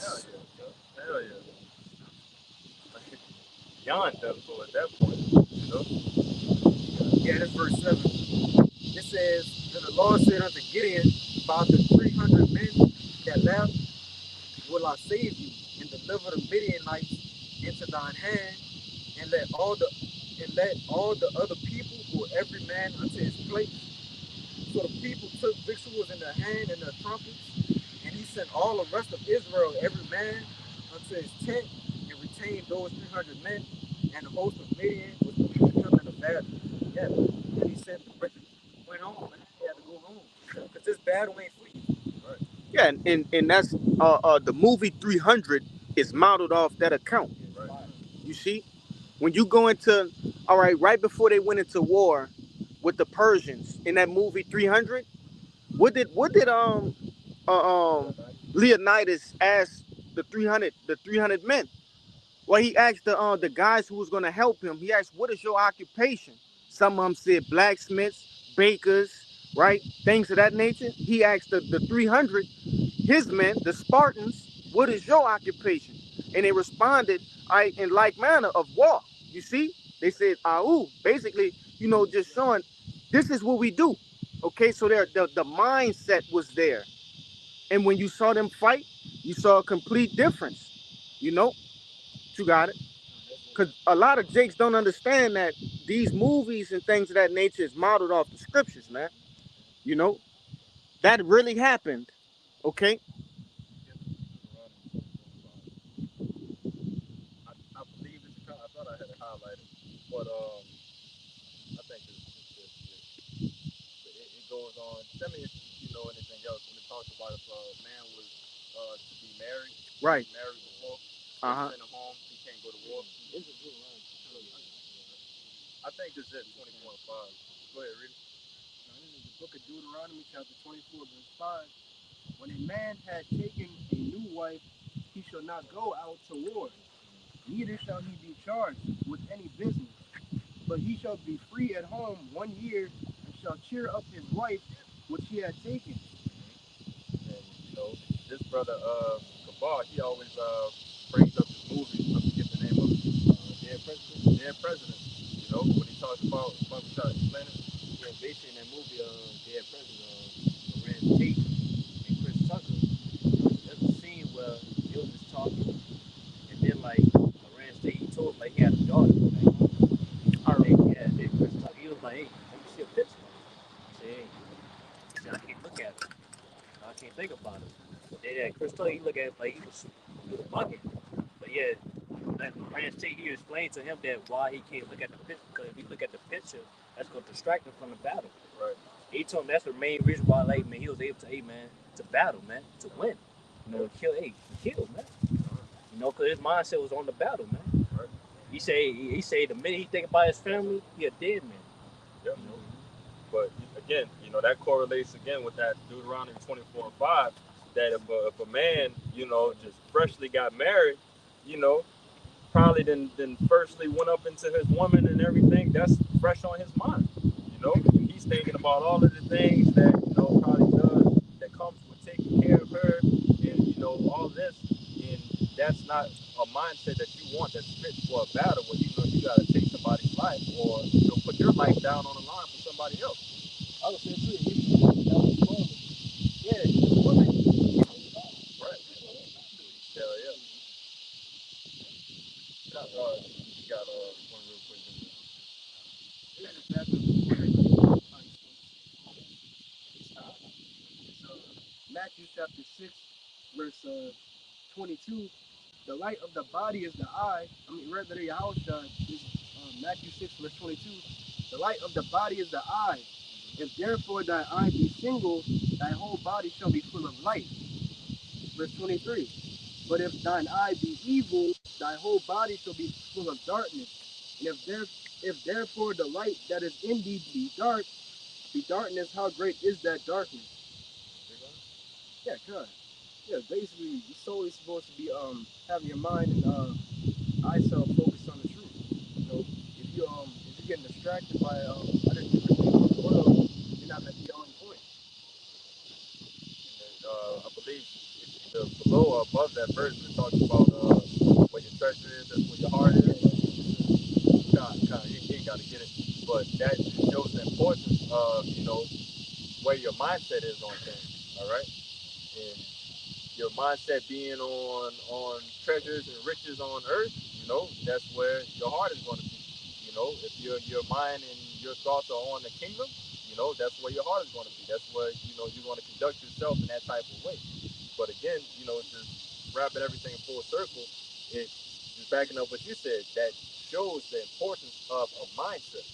yeah. Beyond that for at that point, you know. Yeah, that's verse 7. It says, "Then the Lord said unto Gideon, about the 300 men that left, will I save you, and deliver the Midianites into thine hand, and let all the other people go every man unto his place." So the people took victuals in their hand and their trumpets, and he sent all the rest of Israel, every man unto his tent, and retained those 300 men, and the host of Midian was with him in the battle. Yeah, and he said, went on, man. He had to go home, because this battle ain't for you. Right. Yeah, and that's the movie 300 is modeled off that account. Right. You see, when you go into, all right before they went into war with the Persians in that movie 300, what did Leonidas ask the 300 men? Well, he asked the guys who was going to help him. He asked, "What is your occupation?" Some of them said blacksmiths, bakers, right? Things of that nature. He asked the 300, his men, the Spartans, "What is your occupation?" And they responded, in like manner of war. You see, they said, "Ahu," basically, you know, just showing this is what we do. Okay, so the mindset was there. And when you saw them fight, you saw a complete difference. You know, you got it. Because a lot of Jakes don't understand that these movies and things of that nature is modeled off the scriptures, man. You know, that really happened. Okay. I believe it's. I thought I had it highlighted, but I think it goes on. Tell me if you know anything else when it talks about if a man was to be married, right? Married before, send him home, he can't go to war. I think this is 24 and 5. Go ahead, read it. Now, this is the book of Deuteronomy, chapter 24, verse 5. When a man had taken a new wife, he shall not go out to war, neither shall he be charged with any business, but he shall be free at home 1 year, and shall cheer up his wife which he had taken. And you know, this brother Kabar, he always brings up this movie. I forget the name of it. Dead President. You know, when he talks about try to explain it. Yeah, basically in that movie, Dead President, Lorenz Tate and Chris Tucker, there's a scene where they was just talking, and then like Lorenz Tate, he told him like he had a daughter. Chris Tucker, he was like, "Hey, let me see a picture." He said, "Hey," he said, "I can't look at it. I can't think about it." Then Chris Tucker, he looked at it like he was bugging. But yeah, Lorenz Tate, he explained to him that why he can't look at the picture, because if he look at the picture, that's going to distract him from the battle. Right. He told him that's the main reason why, like, man, he was able to, to battle, man, to win. You know, kill, man. You know, because his mindset was on the battle, man. Right. He say the minute he think about his family, he a dead man. Yep. You know? But again, you know, that correlates again with that Deuteronomy 24 and 5, that if a man, you know, just freshly got married, you know, probably then firstly went up into his woman and everything, that's fresh on his mind. You know, he's thinking about all of the things that, you know, know, probably does that comes with taking care of her and, you know, all this. And that's not a mindset that you want that's fit for a battle where, you know, you got to take somebody's life or, you know, put your life down on the line for somebody else. I would say too, yeah, woman. Right. Hell yeah. You got one real quick. Matthew chapter 6, verse 22. The light of the body is the eye. I mean, rather than Yahushua, Matthew 6, verse 22. The light of the body is the eye. If therefore thy eye be single, thy whole body shall be full of light. Verse 23. But if thine eye be evil, thy whole body shall be full of darkness. And if therefore the light that is in thee be darkness, how great is that darkness? Yeah, good. Yeah, basically, your soul is supposed to be having your mind and eye cell focused on the truth. You know, if you're getting distracted by other different things in the world, you're not gonna be on point. I believe the below or above that verse it talks about where your treasure is, that's where your heart is. You ain't gotta get it, but that shows the importance of, you know, where your mindset is on things. All right, and your mindset being on treasures and riches on earth, you know, that's where your heart is going to be. You know, if your mind and your thoughts are on the kingdom, you know, that's where your heart is going to be. That's where, you know, you're going to conduct yourself in that type of way. But again, you know, just wrapping everything full circle, it just backing up what you said, that shows the importance of a mindset.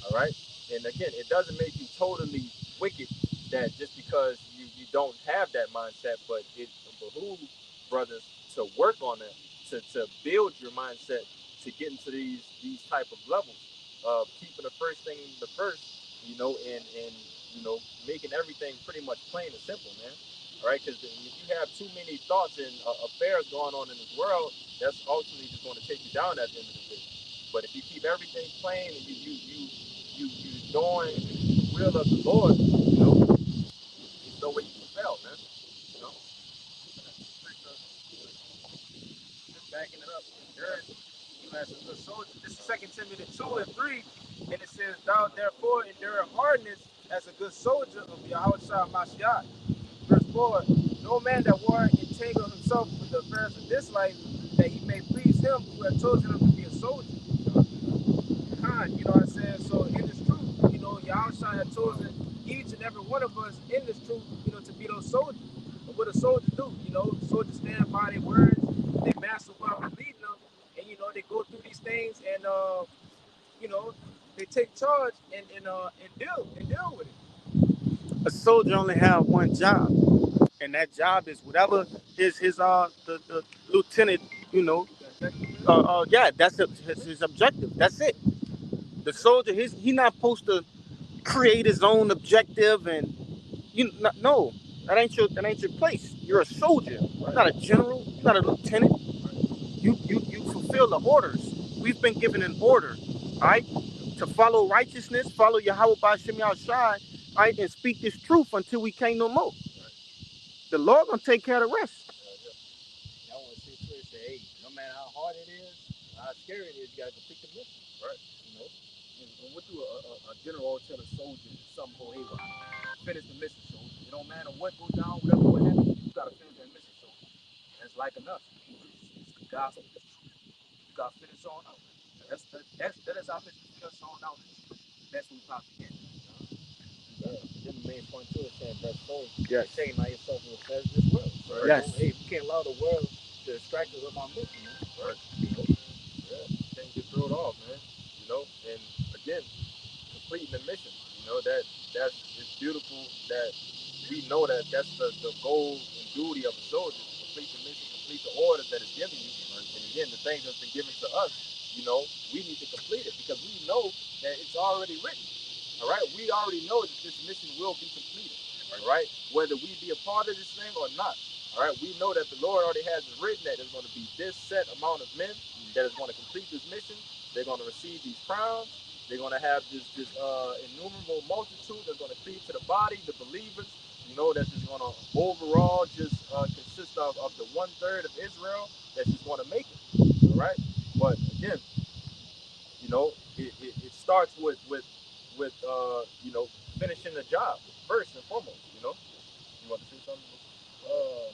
All right. And again, it doesn't make you totally wicked that just because you don't have that mindset, but it behooves brothers to work on it, to build your mindset to get into these type of levels of keeping the first thing the first, you know, and you know, making everything pretty much plain and simple, man. All right, because if you have too many thoughts and affairs going on in this world, that's ultimately just going to take you down at the end of the day. But if you keep everything plain and you doing the will of the Lord, you know, there's no way you can fail, man. You know, Just backing it up. You know, as a good soldier. This is 2 Timothy 2:3, and it says, "Thou therefore endure hardness as a good soldier of Yahushua Mashiach." Verse 4, "No man that war entangle himself with the affairs of this life, that he may please him who had chosen him to be a soldier." You know what I'm saying? So in this truth, you know, Yahushua had chosen each and every one of us in this truth, you know, to be those soldiers. But what do soldiers do? You know, soldiers stand by their words, they master while we're leading them, and you know, they go through these things and you know, they take charge and deal with it. A soldier only have one job, and that job is whatever his the lieutenant, you know, yeah, that's his objective. That's it. The soldier, he not supposed to create his own objective, and no, that ain't your place. You're a soldier, not a general, not a lieutenant. You fulfill the orders. We've been given an order, all right, to follow righteousness, follow Yahweh Ba'Shem Yahushai, all right, and speak this truth until we can't no more. The Lord gonna take care of the rest. Y'all want to see to it, say, hey, no matter how hard it is, how scary it is, you gotta complete the mission, right? You know, And what do a general tell a soldier something go haywire? Finish the mission, soldier. It don't matter what goes down, whatever what happens, you gotta finish that mission, soldier. That's like enough. It's the gospel. You gotta finish on out. That is our mission. Finish on out. That's what we probably get. yeah. Then the main point too is saying best forward. Yes. Saying by yourself in the affairs of this world. Right? Yes. Hey, we can't allow the world to distract us from our mission, man. Right. You know? Yeah, can't get thrown off, man. You know, and again, completing the mission. You know, that's it's beautiful that we know that that's the goal and duty of a soldier: complete the mission, complete the order that is given you. And again, the things that's been given to us, you know, we need to complete it because we know that it's already written. All right, we already know that this mission will be completed. All right, whether we be a part of this thing or not. All right, we know that the Lord already has it written that there's going to be this set amount of men that is going to complete this mission. They're going to receive these crowns, They're gonna have this innumerable multitude that's gonna cleave to the body, the believers. You know, that's just gonna overall just consist of the 1/3 of Israel that's just gonna make it. All right. But again, you know, it starts with you know, finishing the job first and foremost. You know, you want to say something? Uh,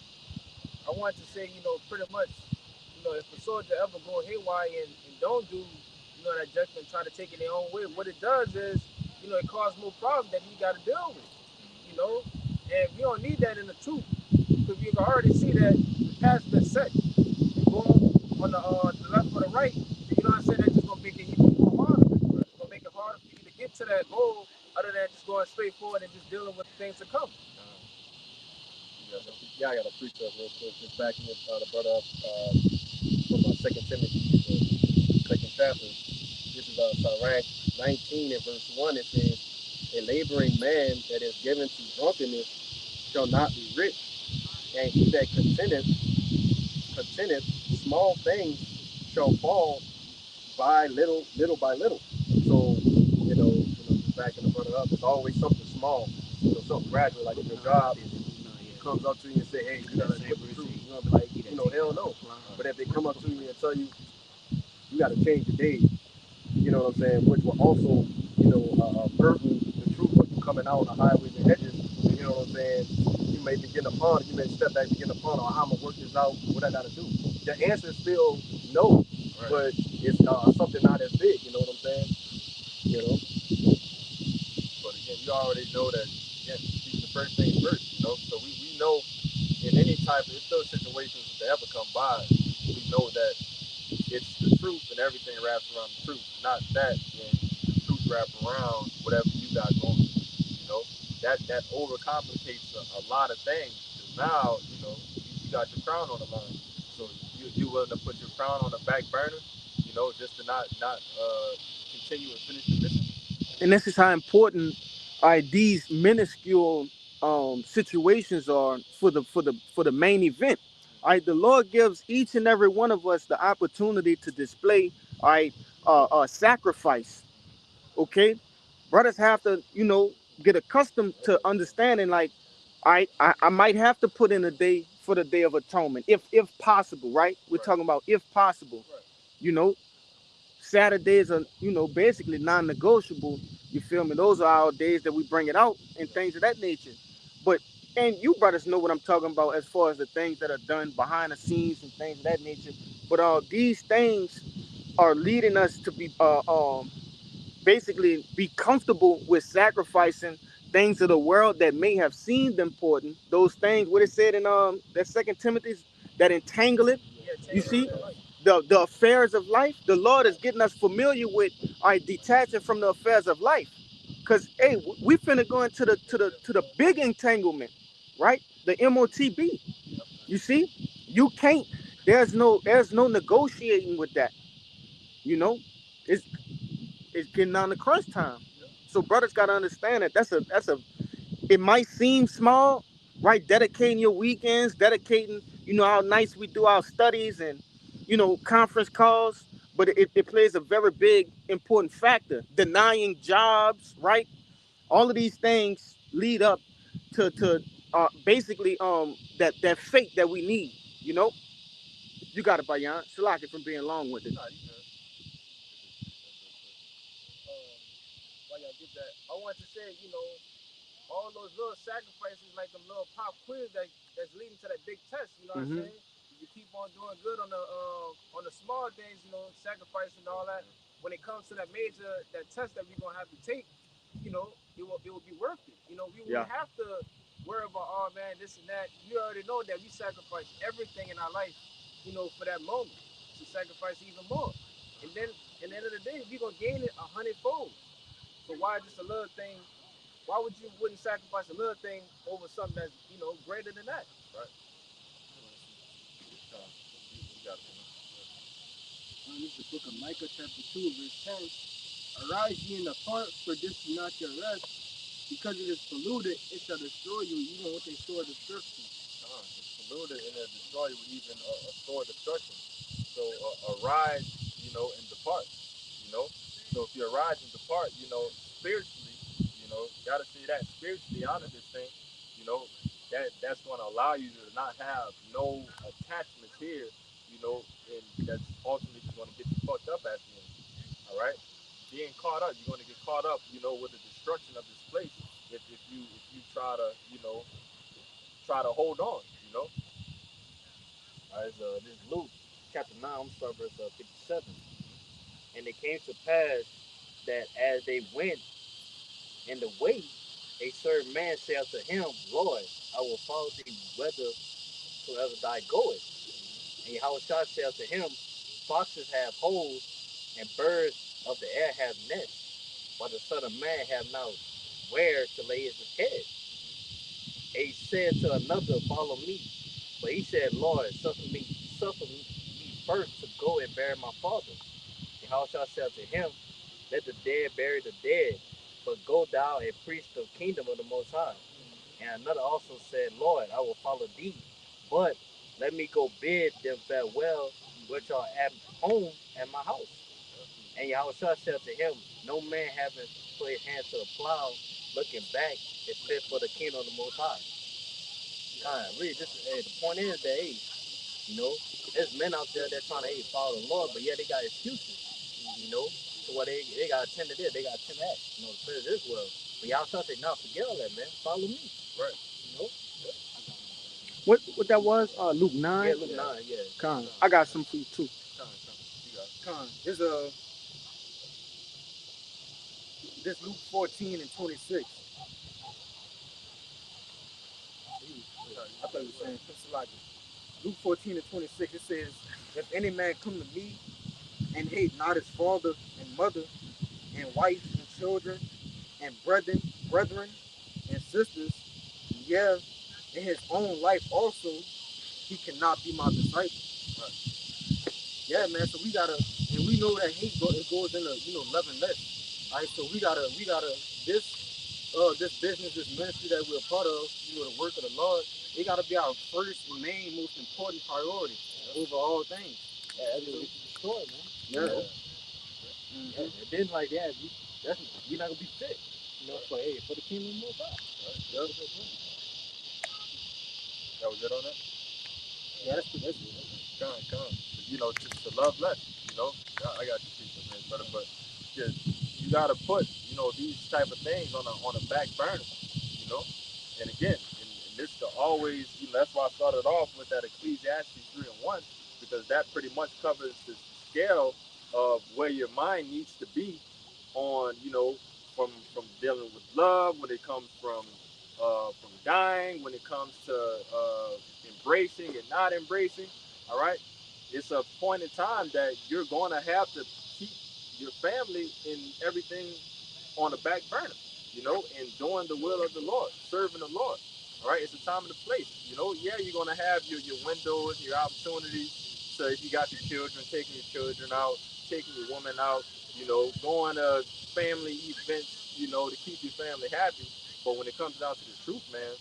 I want to say, pretty much, if a soldier ever go haywire and don't do, that judgment, try to take it their own way, what it does is, it causes more problems that he got to deal with, and we don't need that in the truth, because we can already see that the path's been set. You go on the left or the right, you know what I'm saying? That's just gonna make it even more harder. It's gonna make it harder for you to get to that goal, other than just going straight forward and just dealing with the things to come. Yeah, I got a precept real quick. Just backing the brother up from 2 Timothy, the second chapter. This is Sirach 19 and verse 1. It says, "A laboring man that is given to drunkenness shall not be rich, and he that contenteth small things shall fall by little by little." So, just backing the brother up, it's always something small, something gradual, like if your job comes up to you and say, "Hey, you gotta quit the truth," you're gonna be like, hell no. But if they come up to you and tell you, you gotta change your days, you know what I'm saying, which will also, burden the truth of you coming out on the highways and hedges, you know what I'm saying, you may begin upon it, you may step back, begin upon it, or how I'm gonna work this out, what I gotta do. The answer is still no, right, but it's something not as big, you know what I'm saying, But again, you already know that, again, keep the first things first, so we know in any type of, if those situations that ever come by, we know that it's the truth and everything wraps around the truth, not that when the truth wraps around whatever you got going. That overcomplicates a lot of things, because now, you got your crown on the line. So you willing to put your crown on the back burner, just to not continue and finish the mission. And this is how important these minuscule situations are for the main event. All right, the Lord gives each and every one of us the opportunity to display, all right, sacrifice. Okay, brothers have to, get accustomed to understanding, like, I might have to put in a day for the Day of Atonement, if possible, right? We're talking about if possible. You know, Saturdays are, basically non-negotiable. You feel me? Those are our days that we bring it out and things of that nature. But and you brothers know what I'm talking about as far as the things that are done behind the scenes and things of that nature. But these things are leading us to be basically be comfortable with sacrificing things of the world that may have seemed important. Those things, what it said in that 2 Timothy, that entangle it. You see, the affairs of life. The Lord is getting us familiar with, detaching from the affairs of life. Cause hey, we finna go into the big entanglement, right? The MOTB. You see, you can't. There's no negotiating with that. You know, it's it's getting on the crunch time. So brothers gotta understand that that's a it might seem small, right? Dedicating your weekends, dedicating, how nice we do our studies and conference calls, but it plays a very big important factor. Denying jobs, right? All of these things lead up to basically that fate that we need, you know. You got it, Bayan. Salaki from being long with it. Why y'all get that? I want to say, all those little sacrifices, like them little pop quiz that's leading to that big test. You know what I'm saying? If you keep on doing good on the small things, sacrificing and all that. When it comes to that test that we're gonna have to take, it will be worth it. We won't have to worry about, oh man, this and that. You already know that we sacrifice everything in our life, for that moment to sacrifice even more. And then at the end of the day, we're gonna gain it 100-fold. So why just a little thing? Why wouldn't sacrifice a little thing over something that's greater than that? Right. This is the book of Micah, chapter 2, verse 10. Arise ye in the fart, for this is not your rest. Because it is polluted, it shall destroy you, even with a sword of destruction. It's polluted and it destroy you with even a sword of destruction. So arise, and depart. So if you're rising apart, spiritually, gotta see that spiritually out of this thing, that's going to allow you to not have no attachments here, and that's ultimately going to get you fucked up at the end. All right, being caught up, you're going to get caught up, with the destruction of this place if you try to, try to hold on, All right, so this is Luke chapter 9, I'm starting verse 57. And it came to pass that as they went in the way, a certain man said unto him, Lord, I will follow thee whithersoever thou goest. And Yahushua said unto him, Foxes have holes, and birds of the air have nests, but the Son of Man have not where to lay his head. And he said to another, Follow me. But he said, Lord, suffer me first to go and bury my father. And Yahushua said unto him, Let the dead bury the dead, but go thou and preach the kingdom of the Most High. And another also said, Lord, I will follow thee, but let me go bid them farewell, which are at home at my house. And Yahushua said to him, No man having put his hand to the plow, looking back, is fit for the kingdom of the Most High. Really, the point is that, there's men out there that trying to follow the Lord, but yeah, they got excuses, so what they got to attend to this, they got to attend to that, the spirit of this world. But y'all try to say, nah, forget all that, man. Follow me. Right. What that was? Luke 9? Yeah, Luke 9, yeah. Con. I got some for you too. Con. This Luke 14 and 26. I thought you were saying Luke 14 and 26, it says, If any man come to me and hate not his father and mother and wife and children and brethren and sisters, yeah, in his own life also, he cannot be my disciple. Right. Yeah, man. So we gotta, and we know that hate goes in a loving list. All right. So we gotta this business, this ministry that we're a part of, the work of the Lord, it gotta be our first, main, most important priority over all things. Yeah, that's what we can destroy, man. Yeah. And then like that, we're not gonna be fit. For the kingdom of the Most High. That was it on that? Yeah, that's good. Come. To love less, I got you, man, brother, but yeah, you gotta put, these type of things on a back burner, and again, and this to always, that's why I started off with that Ecclesiastes 3 and 1, because that pretty much covers the scale of where your mind needs to be on, from dealing with love, when it comes from dying, when it comes to embracing and not embracing. All right, it's a point in time that you're going to have to keep your family and everything on the back burner, and doing the will of the Lord, serving the Lord. All right, it's a time and a place. Yeah, you're going to have your windows, your opportunities. So if you got your children, taking your children out, taking your woman out, going to family events, to keep your family happy. But when it comes down to the truth, man,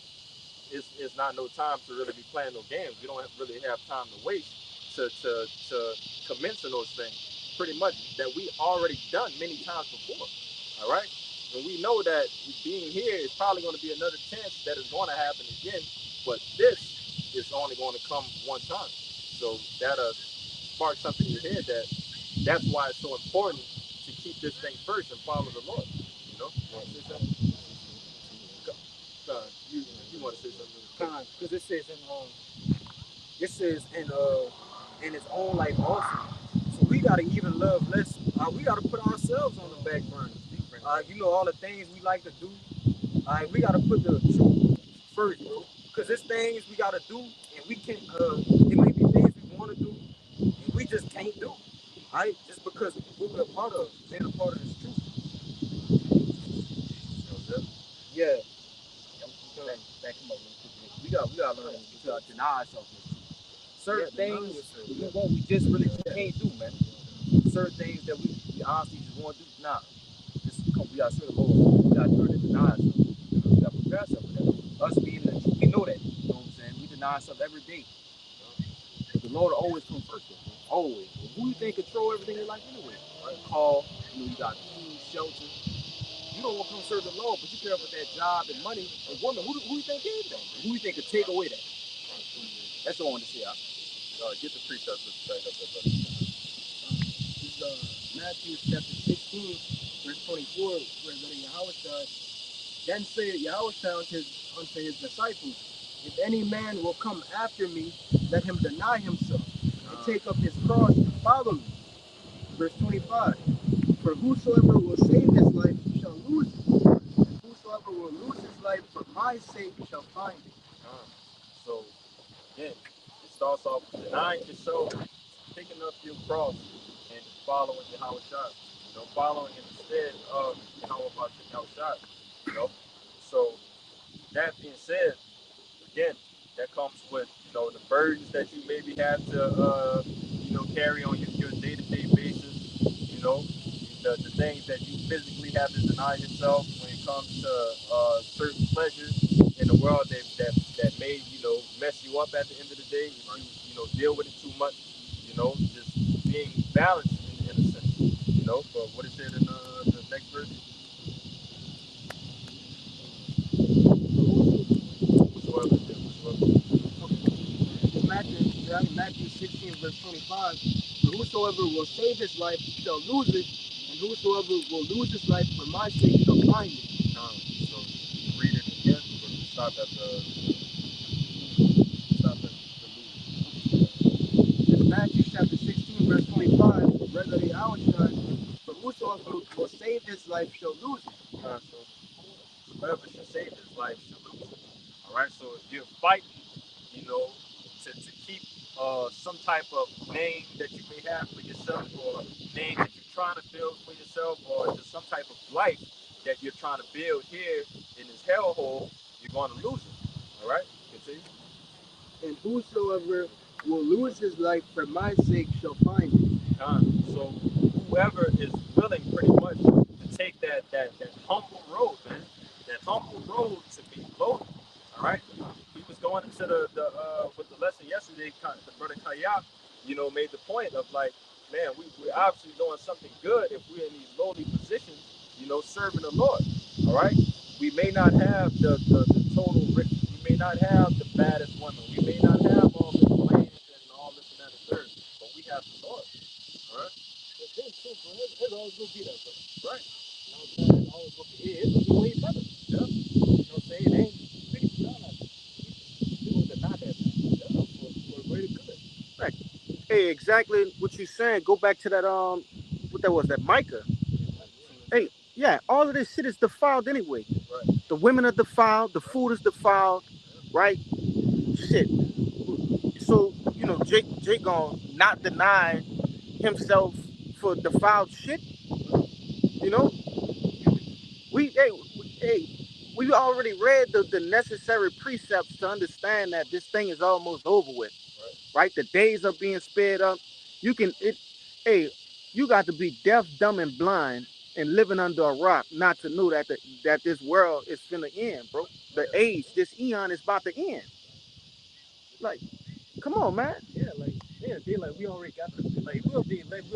it's not no time to really be playing no games. We don't really have time to waste to commence on those things. Pretty much that we already done many times before. All right, and we know that being here is probably going to be another chance that is going to happen again. But this is only going to come one time. So that spark something in your head that's why it's so important to keep this thing first and follow the Lord. You want to say something? You want to say something? Because it says in his own life also. So we gotta even love less. We gotta put ourselves on the back burner. All the things we like to do. We gotta put the truth first, bro. Because there's things we gotta do, and we can't. It might be things we want to do, and we just can't do. Just because we're a part of, being a part of this truth. Yeah. Back him up real quick. We gotta learn to deny ourselves. Certain things we just really can't do, man. Certain things that we honestly just want to do. Nah. We gotta serve the Lord. We gotta learn to deny ourselves. We gotta prepare ourselves for that. Us being we know that. You know what I'm saying? We deny ourselves every day. Lord always comes first, though, bro. Always. Who you think control everything in life anyway? Right? Call, you got food, shelter. You don't want to come serve the Lord, but you care about that job and money and woman. Who you think gave that? Who you think could take away that? That's all I want to say. Get the precepts back up there, brother. This is Matthew chapter 16, verse 24, where Yahweh then said Yahweh unto his disciples, if any man will come after me, let him deny himself and take up his cross and follow me. Verse 25, for whosoever will save his life shall lose it, and whosoever will lose his life for my sake shall find it. So, again, it starts off with denying yourself, picking up your cross, and following Yahweh Shai. Following instead of Yahweh Shai. So, that being said, again, that comes with, the burdens that you maybe have to, carry on your day-to-day basis, the things that you physically have to deny yourself when it comes to certain pleasures in the world that may, mess you up at the end of the day if you, deal with it too much, just being balanced in a sense, but what it said in the next verse? Whatsoever. Matthew 16, verse 25, for whosoever will save his life shall lose it, and whosoever will lose his life for my sake shall find it. So read it again. We're going to stop at the It's Matthew chapter 16, verse 25, read by Yahweh, for whosoever will save his life shall lose it. So whoever should save his life should lose it. All right. So if you're fighting, to keep some type of name that you may have for yourself, or name that you're trying to build for yourself, or just some type of life that you're trying to build here in this hellhole, you're going to lose it. All right. Continue. And whosoever will lose his life for my sake shall find it. So whoever is willing pretty much to take that humble road, man, that humble road to be loaded. All right. We was going into the with the lesson yesterday, the brother Kayak, made the point of like, man, we're obviously doing something good if we're in these lowly positions, serving the Lord. All right. We may not have the total riches. We may not have the baddest woman. We may not have all the land and all this and that and third, but we have the Lord. All right. It's always gonna be that, bro. Right. It's always gonna be. It's gonna be way better. Yeah. You know what I'm saying? It ain't big stuff like people deny that, man. Yeah. For greater good. Right. Hey, exactly what you're saying. Go back to that what that was, that Micah. Hey, yeah, all of this shit is defiled anyway. Right. The women are defiled, the food is defiled, right? Shit. So, Jake gonna not deny himself for defiled shit. We already read the necessary precepts to understand that this thing is almost over with. Right? The days are being sped up. You got to be deaf, dumb, and blind and living under a rock not to know that this world is finna end, bro. The age, this eon is about to end. Like, come on, man. Yeah, like we already got the we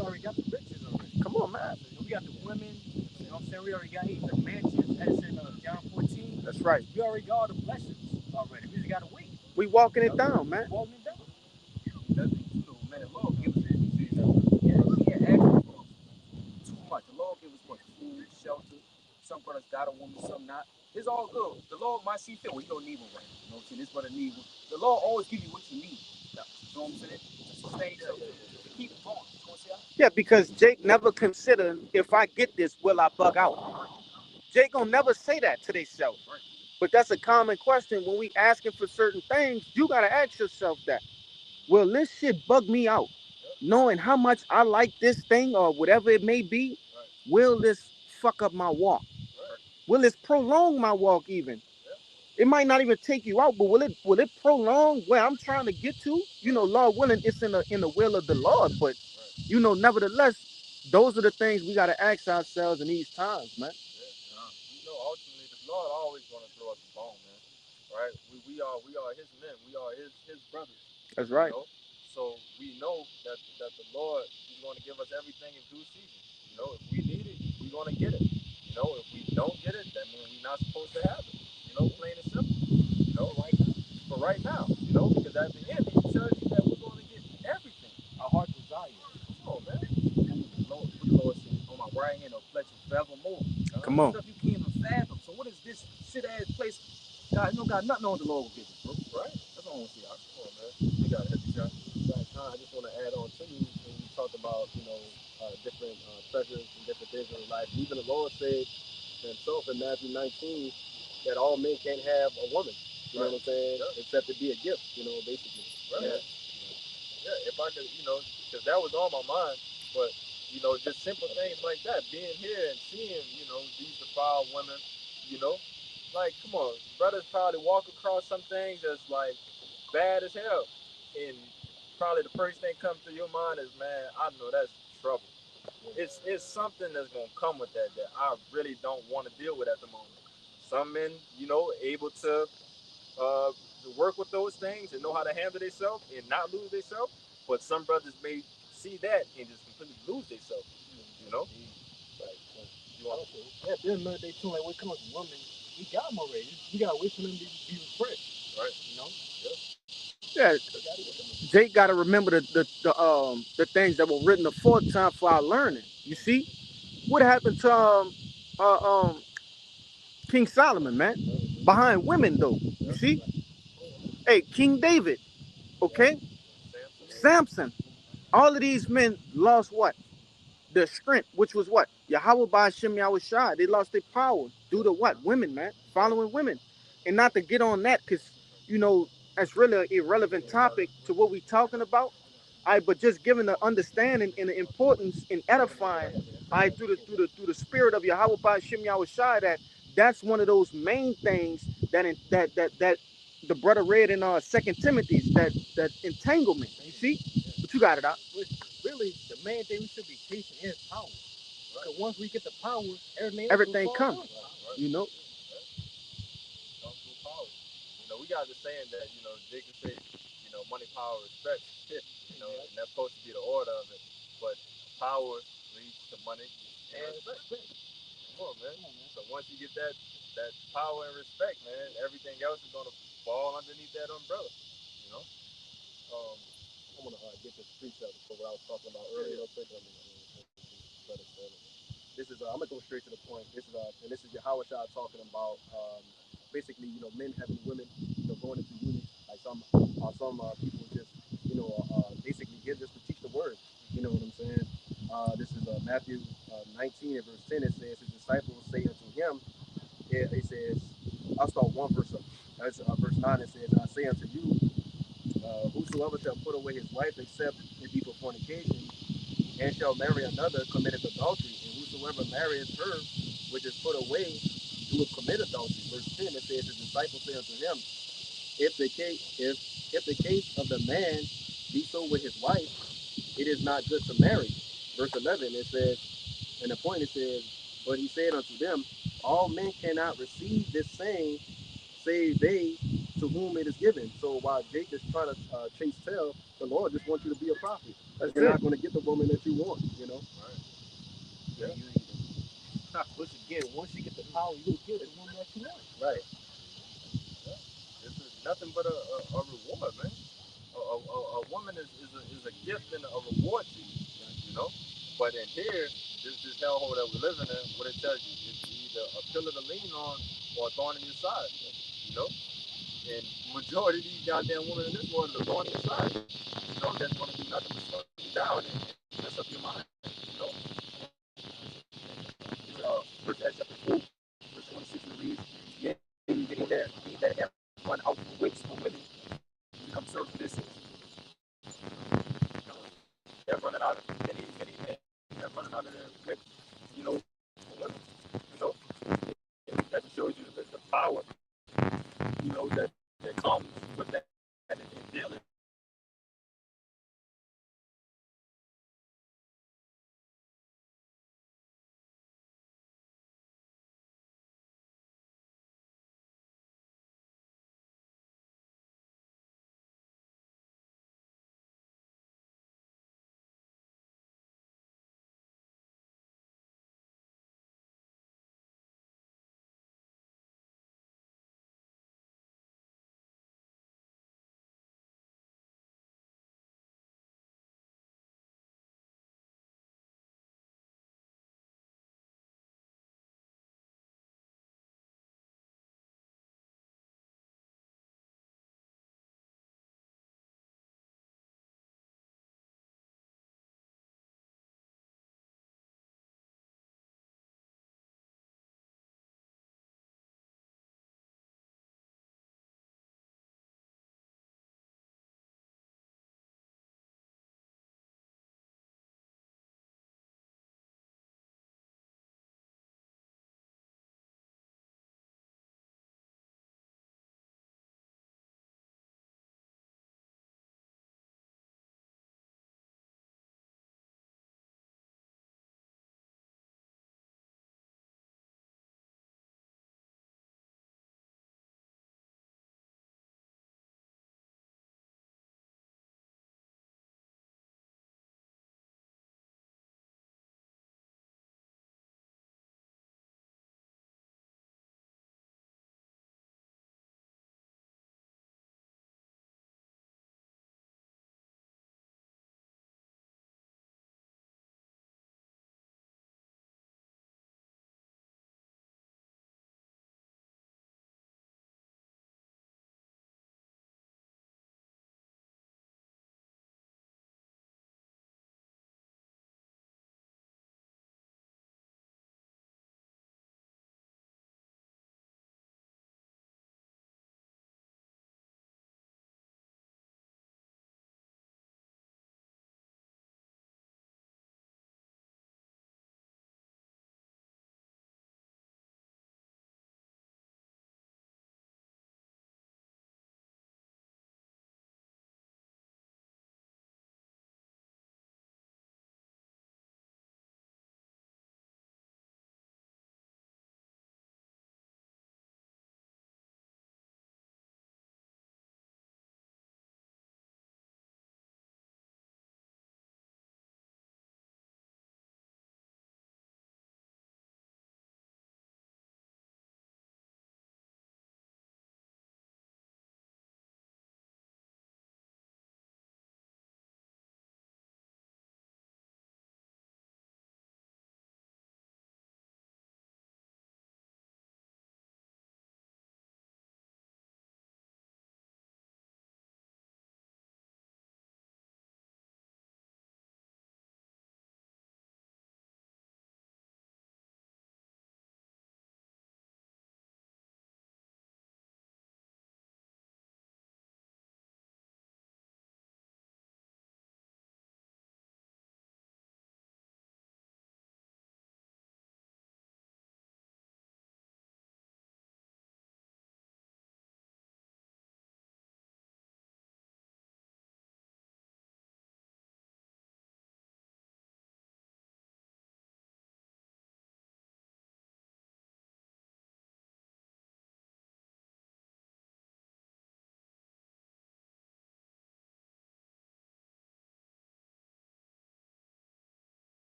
already got the riches already. Come on, man. We got the women. You know what I'm saying? We already got the mansions. That's in John 14. That's right. We already got all the blessings already. We just gotta wait. We walking it down, man. Walking it down. That's man, the Lord gives us everything. Yeah, he ain't asking for too much. The Lord gives us what? Food, shelter. Some brothers got a woman, some not. It's all good. The Lord might see fit. Well, you don't need one right. You know what I'm saying? This brother need one. The Lord always give you what you need. You know what I'm saying? To sustain yourself. To keep it going. You know what I'm saying? Yeah, because Jake never considered, if I get this, will I bug out? Jake gonna never say that to themselves. But that's a common question when we asking for certain things. You gotta ask yourself that. Will this shit bug me out? Knowing how much I like this thing or whatever it may be, will this fuck up my walk? Will this prolong my walk even? It might not even take you out, but will it prolong where I'm trying to get to? Lord willing, it's in the will of the Lord. But nevertheless, those are the things we gotta ask ourselves in these times, man. Ultimately, the Lord always gonna throw us a bone, man. Right? We are His men. We are His brothers. That's right. So we know that the Lord is going to give us everything in due season. You know, if we need it, we're going to get it. You know, if we don't get it, that means we're not supposed to have it. You know, plain and simple. You know, right now. For right now, you know, because at the end, He tells you that we're going to get everything. Our heart desire. Come on, man. The Lord said, on my right hand of pleasure forevermore. Come on. Stuff you can't even fathom. So what is this shit ass place? God, you don't got nothing on the Lord will give us, bro. Right? That's all I want to see. Come on, man. You got a heavy shot. I just want to add on to you when you talk about, different pleasures and different things in life. Even the Lord said himself in Matthew 19 that all men can't have a woman. You know what I'm saying? Yeah. Except it be a gift, basically. Right. Yeah. Yeah, if I could, you know, because that was on my mind, but, you know, just simple things like that, being here and seeing, you know, these defiled women, you know, like, come on, brothers probably walk across some things that's like bad as hell, and probably the first thing comes to your mind is, man, I know that's trouble. It's something that's gonna come with that I really don't want to deal with at the moment. Some men, you know, able to uh, work with those things and know how to handle themselves and not lose themselves. But some brothers may see that and just completely lose themselves. You know, like you want Yeah, there's another day too. Like when it comes to women, we got them already. You gotta wait for them to be refreshed. right? You know. Yeah, Jake got to remember the things that were written aforetime for our learning. You see, what happened to King Solomon, man? Behind women, though. You see, hey, King David, okay, Samson. All of these men lost what? Their strength, which was what? Yahweh by Hashem Yahweh Shai. They lost their power due to what? Women, man. Following women. And not to get on that, because, you know, that's really an irrelevant topic to what we're talking about. But just giving the understanding and the importance in edifying, through the spirit of Yahweh by Hashem Yahweh Shai, that's one of those main things that the brother read in Second Timothy, that entanglement. You see? But you got it out. Really, the main thing we should be chasing is power. So once we get the power, Everything comes. Right. You know. Comes through power. You know, we got this saying that, you know, Jacob said, you know, money, power, respect. You know, and that's supposed to be the order of it. But power leads to money and respect. Come on, man. So once you get that power and respect, man, everything else is gonna fall underneath that umbrella. You know. I want to get this precept for what I was talking about earlier. Real quick. This is I'm gonna go straight to the point. This is Yahweh Shah talking about basically, men having women, going into units. Like some people just, basically here just to teach the word. You know what I'm saying? This is Matthew 19 and verse 10. It says, his disciples say unto him, it says, I'll start one verse up. That's verse 9. It says, and I say unto you, whosoever shall put away his wife except it be for fornication, and shall marry another, committeth adultery. And whosoever marrieth her which is put away doeth commit adultery. Verse 10, it says, his disciples say unto him, if the case of the man be so with his wife, it is not good to marry. Verse 11, it says, and the point it says, but he said unto them, all men cannot receive this saying, save they to whom it is given. So while Jake is trying to chase tail, the Lord just wants you to be a prophet. You're not going to get the woman that you want, Right. Yeah. Once again, once you get the power, you'll get the one that you want. Right. This is nothing but a reward, man. A woman is a gift and a reward to you, you know. But in here, this hellhole that we're living in, what it tells you is either a pillar to lean on or a thorn in your side, you know. And majority of these goddamn women in this world are a thorn in your side. You know, that's going to do nothing but slow you down and mess up your mind, you know. Verse chapter 4, verse 26 reads, yeah, they have run out for wits for women to come serve for this. They're running out of many men. They're running out of their wits, you know. You know, and that shows you the power, you know, that comes with that and dealing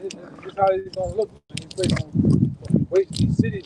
This is how it's gonna look. These cities